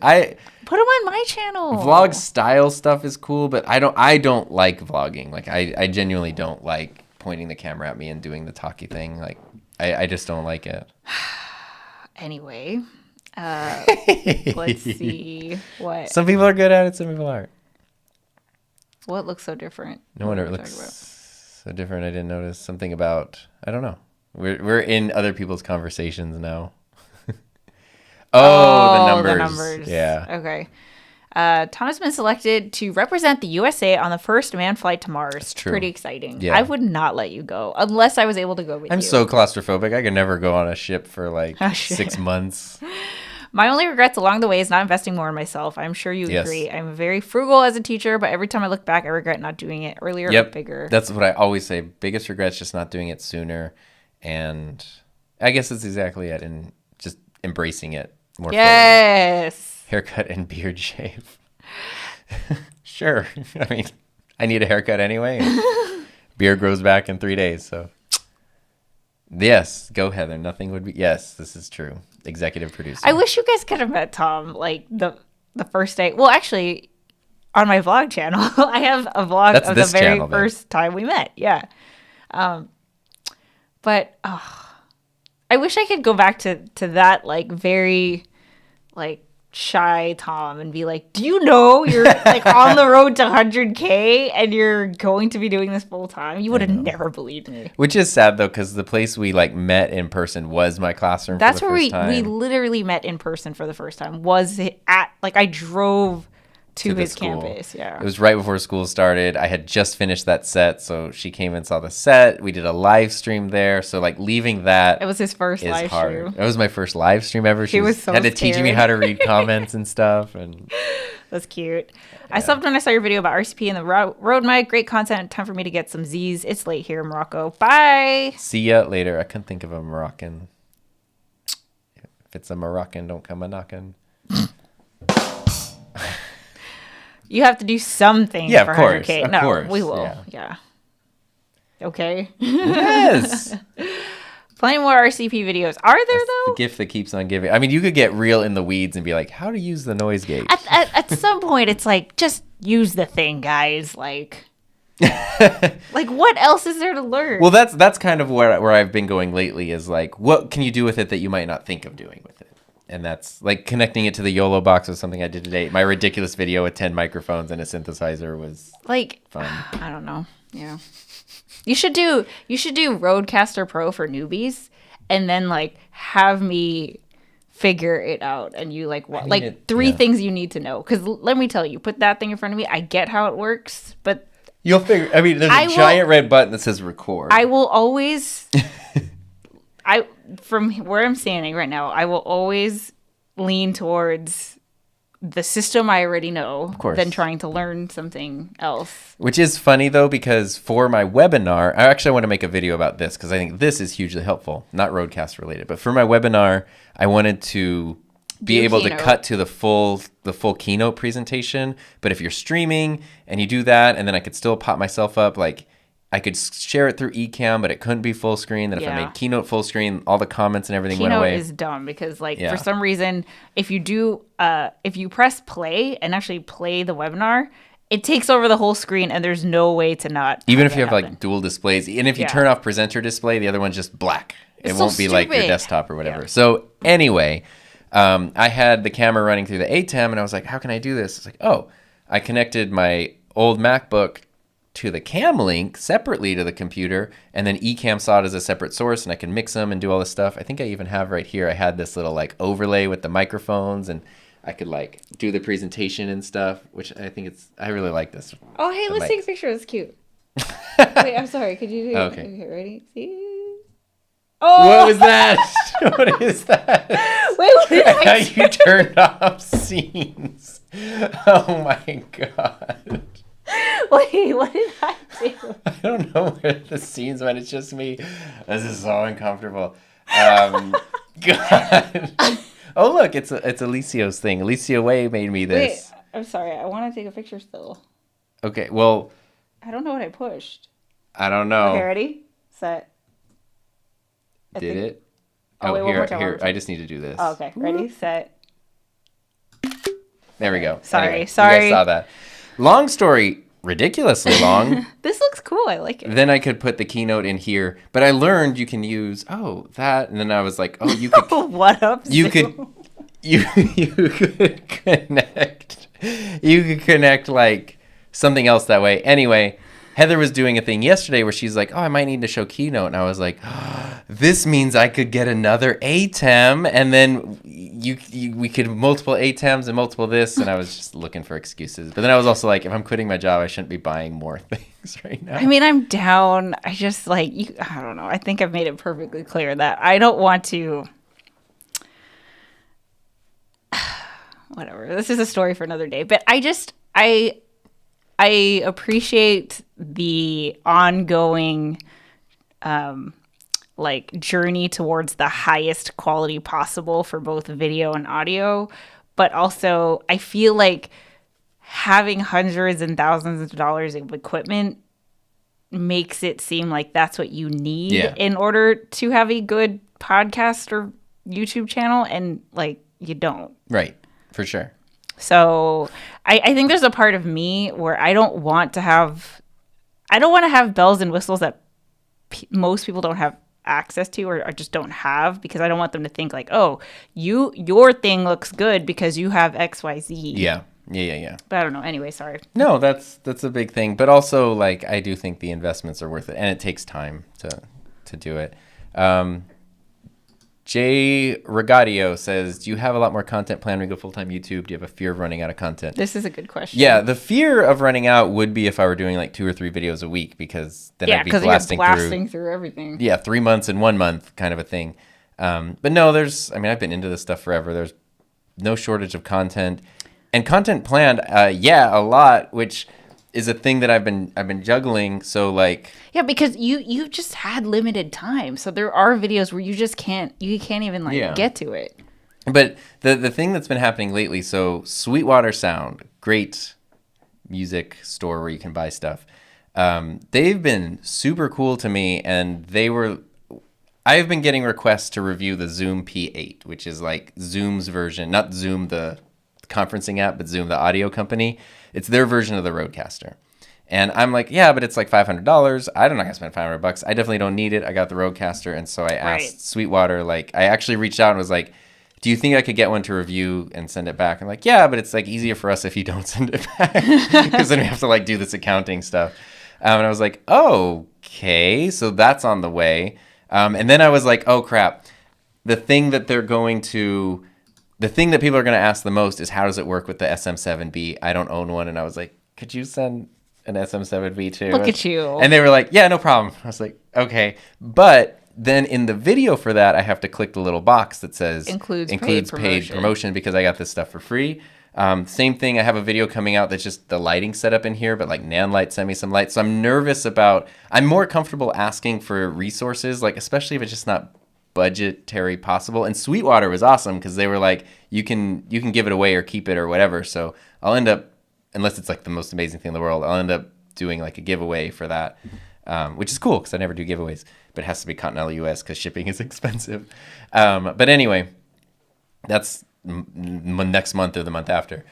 on my channel.
Vlog style stuff is cool, but I don't like vlogging. Like, I genuinely don't like pointing the camera at me and doing the talky thing. Like, I just don't like it.
Anyway, let's see what.
Some people are good at it, some people aren't.
What looks so different?
No wonder it looks so different. I didn't notice something about. I don't know. We're in other people's conversations now. The numbers.
Yeah. Okay. Tom has been selected to represent the USA on the first manned flight to Mars. It's
true.
Pretty exciting.
Yeah.
I would not let you go unless I was able to go with you.
I'm so claustrophobic. I could never go on a ship for like
Oh, shit.
6 months.
My only regrets along the way is not investing more in myself. I'm sure you agree. I'm very frugal as a teacher, but every time I look back, I regret not doing it earlier or bigger.
That's what I always say. Biggest regrets, just not doing it sooner. And I guess that's exactly it. And just embracing it more fully.
Yes.
Haircut and beard shave. Sure. I mean, I need a haircut anyway. Beard grows back in 3 days. So, yes, go Heather. Nothing would be. Yes, this is true. Executive producer.
I wish you guys could have met Tom like the first day. Well, actually, on my vlog channel, I have a vlog of the very first time we met. Yeah. But I wish I could go back to that like very like shy Tom and be like, do you know you're like on the road to 100K and you're going to be doing this full time? You would have never believed me.
Which is sad though, because the place we like met in person was my classroom.
That's
for the
where
first time.
we literally met in person for the first time. Was at like I drove to his campus. Yeah.
It was right before school started. I had just finished that set, so she came and saw the set. We did a live stream there. So like leaving that,
it was his first live stream.
It was my first live stream ever. She
was so
had to
scared.
teach me how to read comments and stuff. And
that's cute. Yeah. I slept when I saw your video about RCP and the road mic. Great content. Time for me to get some Z's. It's late here in Morocco. Bye.
See ya later. I couldn't think of a Moroccan. If it's a Moroccan, don't come a knockin'.
You have to do something for 100K.
Of course.
We will. Yeah. Okay.
Yes.
Plenty more RCP videos. Are there, though?
The gift that keeps on giving. I mean, you could get real in the weeds and be like, how to use the noise gate.
At some point, it's like, just use the thing, guys. Like what else is there to learn?
Well, that's kind of where I've been going lately is like, what can you do with it that you might not think of doing with it? And that's like connecting it to the YOLO box was something I did today. My ridiculous video with 10 microphones and a synthesizer was
like
fun.
I don't know. Yeah. You should do Rodecaster Pro for newbies and then like have me figure it out and you like what three things you need to know. Because let me tell you, put that thing in front of me. I get how it works, but
you'll figure. I mean, there's a giant red button that says record.
I will always. From where I'm standing right now, I will always lean towards the system I already know,
of course,
than trying to learn something else.
Which is funny though, because for my webinar, I actually want to make a video about this because I think this is hugely helpful. Not Roadcast related, but for my webinar, I wanted to be able to cut to the full keynote presentation. But if you're streaming and you do that, and then I could still pop myself up, like I could share it through Ecamm, but it couldn't be full screen. Then if I made Keynote full screen, all the comments and everything went away.
Keynote is dumb because for some reason, if you press play and actually play the webinar, it takes over the whole screen and there's no way to not.
Even if you have like dual displays, and if you turn off presenter display, the other one's just black. It won't be like your desktop or whatever. Yeah. So anyway, I had the camera running through the ATEM and I was like, how can I do this? It's like, oh, I connected my old MacBook to the cam link separately to the computer, and then Ecamm saw it as a separate source, and I can mix them and do all this stuff. I think I even have right here, I had this little like overlay with the microphones, and I could like do the presentation and stuff, which I really like this.
Oh, hey, let's take a picture. That's cute. Wait, I'm sorry. Could you do it? Okay, ready? See? Oh!
What was that? What is that?
Wait, what did I do?
You turned off scenes. Oh my God.
Wait, what did I do?
I don't know where the scenes went. It's just me. This is so uncomfortable. God. Oh, look, it's Alicio's thing. Alicia Way made me this.
Wait, I'm sorry. I want to take a picture still.
Okay, well.
I don't know what I pushed.
I don't know.
Okay, ready? Set.
Did it?
Oh, wait,
here. I just need to do this.
Oh, okay, ready, set.
There we go.
Sorry.
You guys saw that. Long story, ridiculously long.
This looks cool. I like it.
Then I could put the keynote in here, but I learned you can use that, and then I was like, you could.
What up?
You could connect. You could connect like something else that way. Anyway, Heather was doing a thing yesterday where she's like, oh, I might need to show Keynote. And I was like, oh, this means I could get another ATEM, and then we could multiple ATEMs and multiple this. And I was just looking for excuses. But then I was also like, if I'm quitting my job, I shouldn't be buying more things right now.
I mean, I'm down. I just I don't know. I think I've made it perfectly clear that I don't want to. Whatever. This is a story for another day. But I appreciate the ongoing journey towards the highest quality possible for both video and audio, but also I feel like having hundreds and thousands of dollars of equipment makes it seem like that's what you need in order to have a good podcast or YouTube channel, and you don't.
Right, for sure.
So I think there's a part of me where I don't want to have bells and whistles that most people don't have access to or just don't have, because I don't want them to think like, oh, your thing looks good because you have XYZ.
Yeah.
But I don't know. Anyway, sorry.
No, that's a big thing. But also, I do think the investments are worth it, and it takes time to do it. Jay Regadio says, do you have a lot more content planned when you go full-time YouTube? Do you have a fear of running out of content?
This is a good question.
Yeah, the fear of running out would be if I were doing 2 or 3 videos a week, because then I'd be blasting
through everything.
Yeah, 3 months in 1 month kind of a thing. But no, I've been into this stuff forever. There's no shortage of content. And content planned, a lot, which is a thing that I've been juggling. So
yeah, because you just had limited time, so there are videos where you can't even get to it.
But the thing that's been happening lately, so Sweetwater Sound, great music store where you can buy stuff. They've been super cool to me, and I've been getting requests to review the Zoom P8, which is Zoom's version, not Zoom the conferencing app, but Zoom the audio company. It's their version of the Rodecaster. And I'm like, yeah, but it's $500. I'm not gonna spend $500. I definitely don't need it. I got the Rodecaster. And so I asked Sweetwater, I actually reached out and was like, do you think I could get one to review and send it back? I'm like, yeah, but it's easier for us if you don't send it back, because then we have to do this accounting stuff. And I was like, okay, so that's on the way. And then I was like, oh crap. The thing that people are going to ask the most is, how does it work with the SM7B? I don't own one. And I was like, could you send an SM7B too?
Look at you.
And they were like, yeah, no problem. I was like, okay. But then in the video for that, I have to click the little box that says includes paid promotion, because I got this stuff for free. Same thing. I have a video coming out that's just the lighting setup in here, but Nanlite sent me some lights. So I'm more comfortable asking for resources, especially if it's just not budgetary possible. And Sweetwater was awesome, because they were like, you can give it away or keep it or whatever. So I'll end up, unless it's the most amazing thing in the world, I'll end up doing a giveaway for that, which is cool because I never do giveaways, but it has to be continental US because shipping is expensive. But anyway, that's next month or the month after.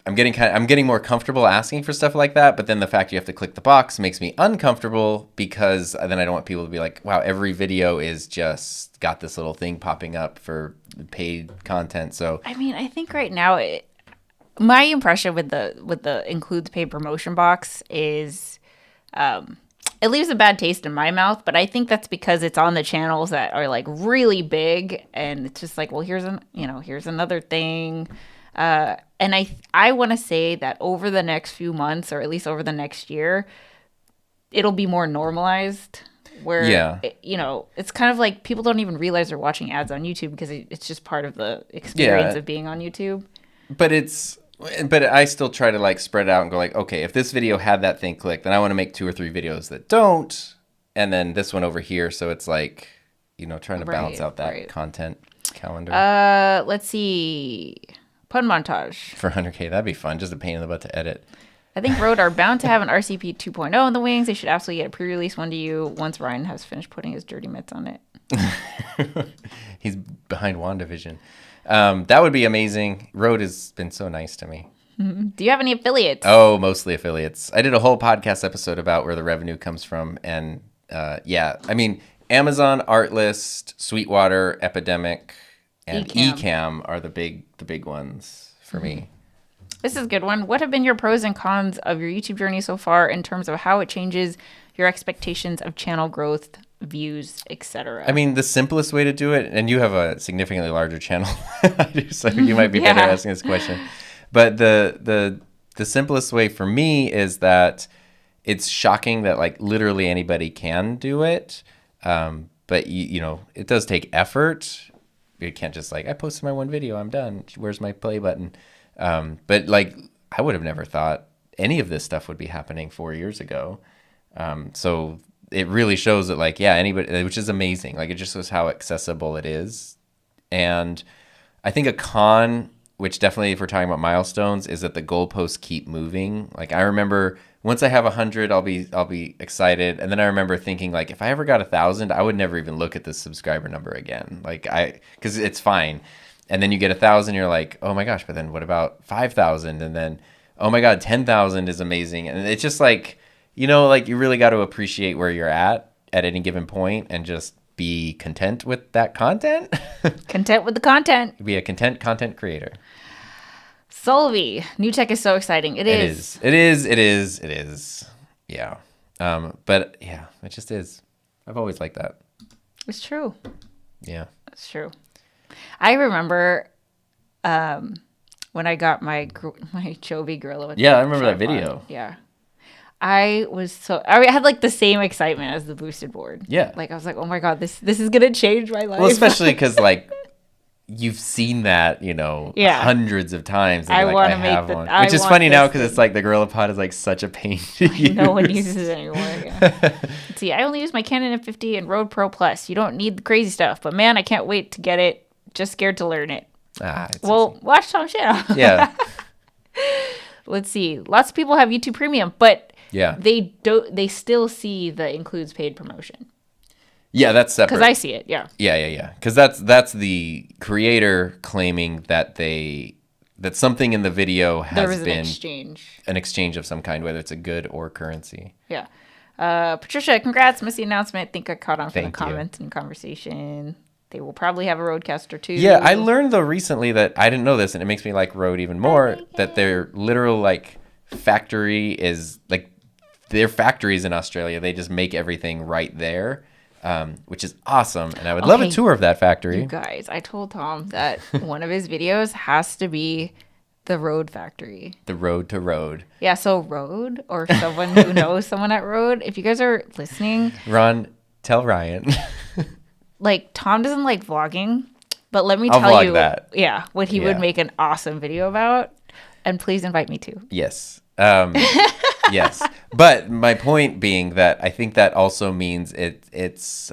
I'm getting more comfortable asking for stuff like that, but then the fact you have to click the box makes me uncomfortable, because then I don't want people to be like, wow, every video is just got this little thing popping up for paid content. So
I think right now my impression with the includes paid promotion box is it leaves a bad taste in my mouth, but I think that's because it's on the channels that are really big, and it's just well, here's another thing. And I want to say that over the next few months, or at least over the next year, it'll be more normalized, where it's kind of people don't even realize they're watching ads on YouTube, because it's just part of the experience of being on YouTube. But
I still try to spread it out and go okay, if this video had that thing clicked, then I want to make 2 or 3 videos that don't, and then this one over here. So it's trying to balance out that content calendar.
Let's see. Pun montage.
For 100K, that'd be fun. Just a pain in the butt to edit.
I think Rode are bound to have an RCP 2.0 in the wings. They should absolutely get a pre-release one to you once Ryan has finished putting his dirty mitts on it.
He's behind WandaVision. That would be amazing. Rode has been so nice to me.
Mm-hmm. Do you have any affiliates?
Oh, mostly affiliates. I did a whole podcast episode about where the revenue comes from. And Amazon, Artlist, Sweetwater, Epidemic, and Ecamm are the big ones for me.
This is a good one. What have been your pros and cons of your YouTube journey so far in terms of how it changes your expectations of channel growth, views, etc.?
I mean, the simplest way to do it, and you have a significantly larger channel, so you might be better asking this question. But the simplest way for me is that it's shocking that like literally anybody can do it. But you know, it does take effort. You can't just like, I posted my one video, I'm done. Where's my play button? But like, I would have never thought any of this stuff would be happening 4 years ago. So it really shows that like, yeah, anybody, which is amazing. Like it just shows how accessible it is. And I think a con, which definitely if we're talking about milestones, is that the goalposts keep moving. Like I remember once I have 100, I'll be excited. And then I remember thinking like, if I ever got 1,000, I would never even look at the subscriber number again. Like cause it's fine. And then you get 1,000, you're like, oh my gosh, but then what about 5,000? And then, oh my God, 10,000 is amazing. And it's just like, you know, like you really got to appreciate where you're at any given point and just be content with that content.
Content with the content.
Be a content creator.
Solvi, new tech is so exciting. It is.
It is. Yeah. But yeah, it just is. I've always liked that.
It's true.
Yeah.
It's true. I remember when I got my Joby Gorilla.
Yeah, I remember that video.
Yeah. I had like the same excitement as the boosted board.
Yeah.
Like I was like, oh my God, this is going to change my life.
Well, especially because like you've seen that, you know, hundreds of times. And
I
like,
want to make
one. Which is funny now because it's like the Gorilla Pod is like such a pain to use.
No one uses it anymore. Yeah. See, I only use my Canon M50 and Rode Pro Plus. You don't need the crazy stuff. But man, I can't wait to get it. Just scared to learn it. Well, easy. Watch Tom's channel.
Yeah.
Let's see. Lots of people have YouTube Premium, but
yeah,
they still see the includes paid promotion.
Yeah, that's separate.
Because I see it. Yeah.
Yeah. Because that's the creator claiming that that something in the video has been an exchange of some kind, whether it's a good or currency.
Yeah. Patricia, congrats. Missed the announcement. I think I caught on from the comments and conversation. They will probably have a Rodecaster too.
Yeah, I learned though recently that I didn't know this, and it makes me like Rode even more. That their literal like factory is like their factories in Australia. They just make everything right there, which is awesome. And I would love a tour of that factory.
You guys, I told Tom that one of his videos has to be the Rode factory.
The road to Rode.
Yeah, so Rode or someone who knows someone at Rode, if you guys are listening,
Ron, tell Ryan.
Like, Tom doesn't like vlogging, but let me tell you what he would make an awesome video about. And please invite me too.
Yes. Yes. But my point being that I think that also means it's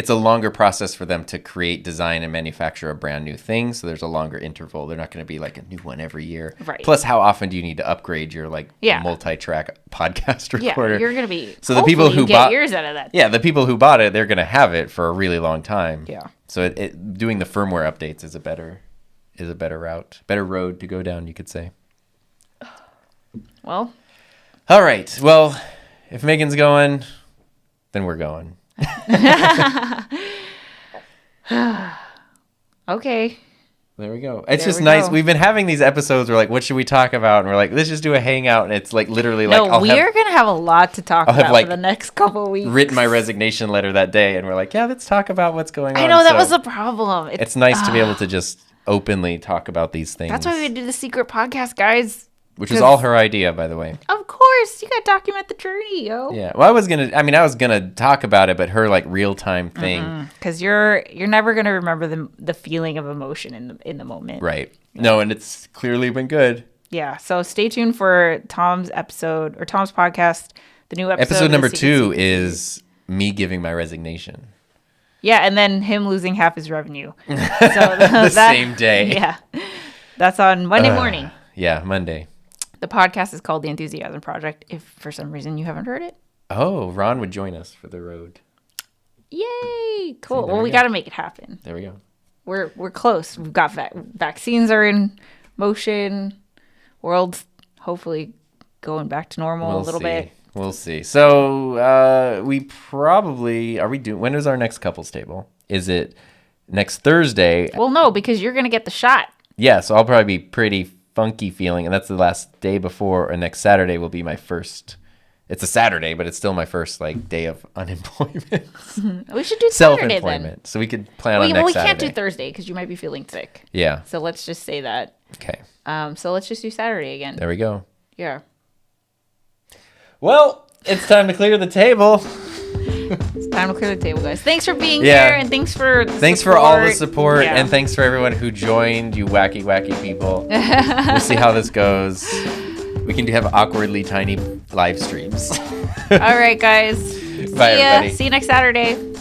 a longer process for them to create, design, and manufacture a brand new thing. So there's a longer interval. They're not going to be like a new one every year.
Right.
Plus, how often do you need to upgrade your multi-track podcast recorder?
Yeah, you're going to be.
So the people who
get years out of that.
Yeah, the people who bought it, they're going to have it for a really long time.
Yeah.
So doing the firmware updates is a better route, better road to go down, you could say.
Well.
All right. Well, if Megan's going, then we're going.
Okay.
There we go. It's just nice. We've been having these episodes where like, what should we talk about? And we're like, let's just do a hangout. And it's like literally like,
we're going to have a lot to talk about for the next couple of weeks.
Written my resignation letter that day. And we're like, yeah, let's talk about what's going on.
I know that was a problem.
It's nice to be able to just openly talk about these things.
That's why we do the secret podcast, guys.
Which was all her idea, by the way.
Of course. You got to document the journey, yo.
Yeah. Well, I was going to talk about it, but her like real time thing.
Because you're never going to remember the feeling of emotion in the moment.
Right. No, and it's clearly been good.
Yeah. So stay tuned for Tom's episode or Tom's podcast. The new episode.
Episode number 2 is me giving my resignation.
Yeah. And then him losing half his revenue. So
the same day.
Yeah. That's on Monday morning.
Yeah. Monday.
The podcast is called The Enthusiasm Project, if for some reason you haven't heard it.
Oh, Ron would join us for the road.
Yay! Cool. Well, we got to make it happen.
There we go.
We're close. We've got vaccines are in motion. World's hopefully going back to normal a little bit.
We'll see. So we probably when is our next couples table? Is it next Thursday?
Well, no, because you're going to get the shot.
Yeah, so I'll probably be pretty funky feeling, and that's the last day before, or next Saturday will be my first. It's a Saturday, but it's still my first like day of unemployment.
We should do Saturday then.
So we could plan on next
Well, we
Saturday.
can't do Thursday because you might be feeling sick.
Yeah.
So let's just say that.
Okay.
So let's just do Saturday again.
There we go.
Yeah.
Well, it's time to clear the table.
It's time to clear the table, guys. Thanks for being
Yeah.
here, and thanks for
all the support,
Yeah.
and thanks for everyone who joined, you wacky people. We'll see how this goes. We can have awkwardly tiny live streams.
All right, guys.
Bye, everybody.
See you next Saturday.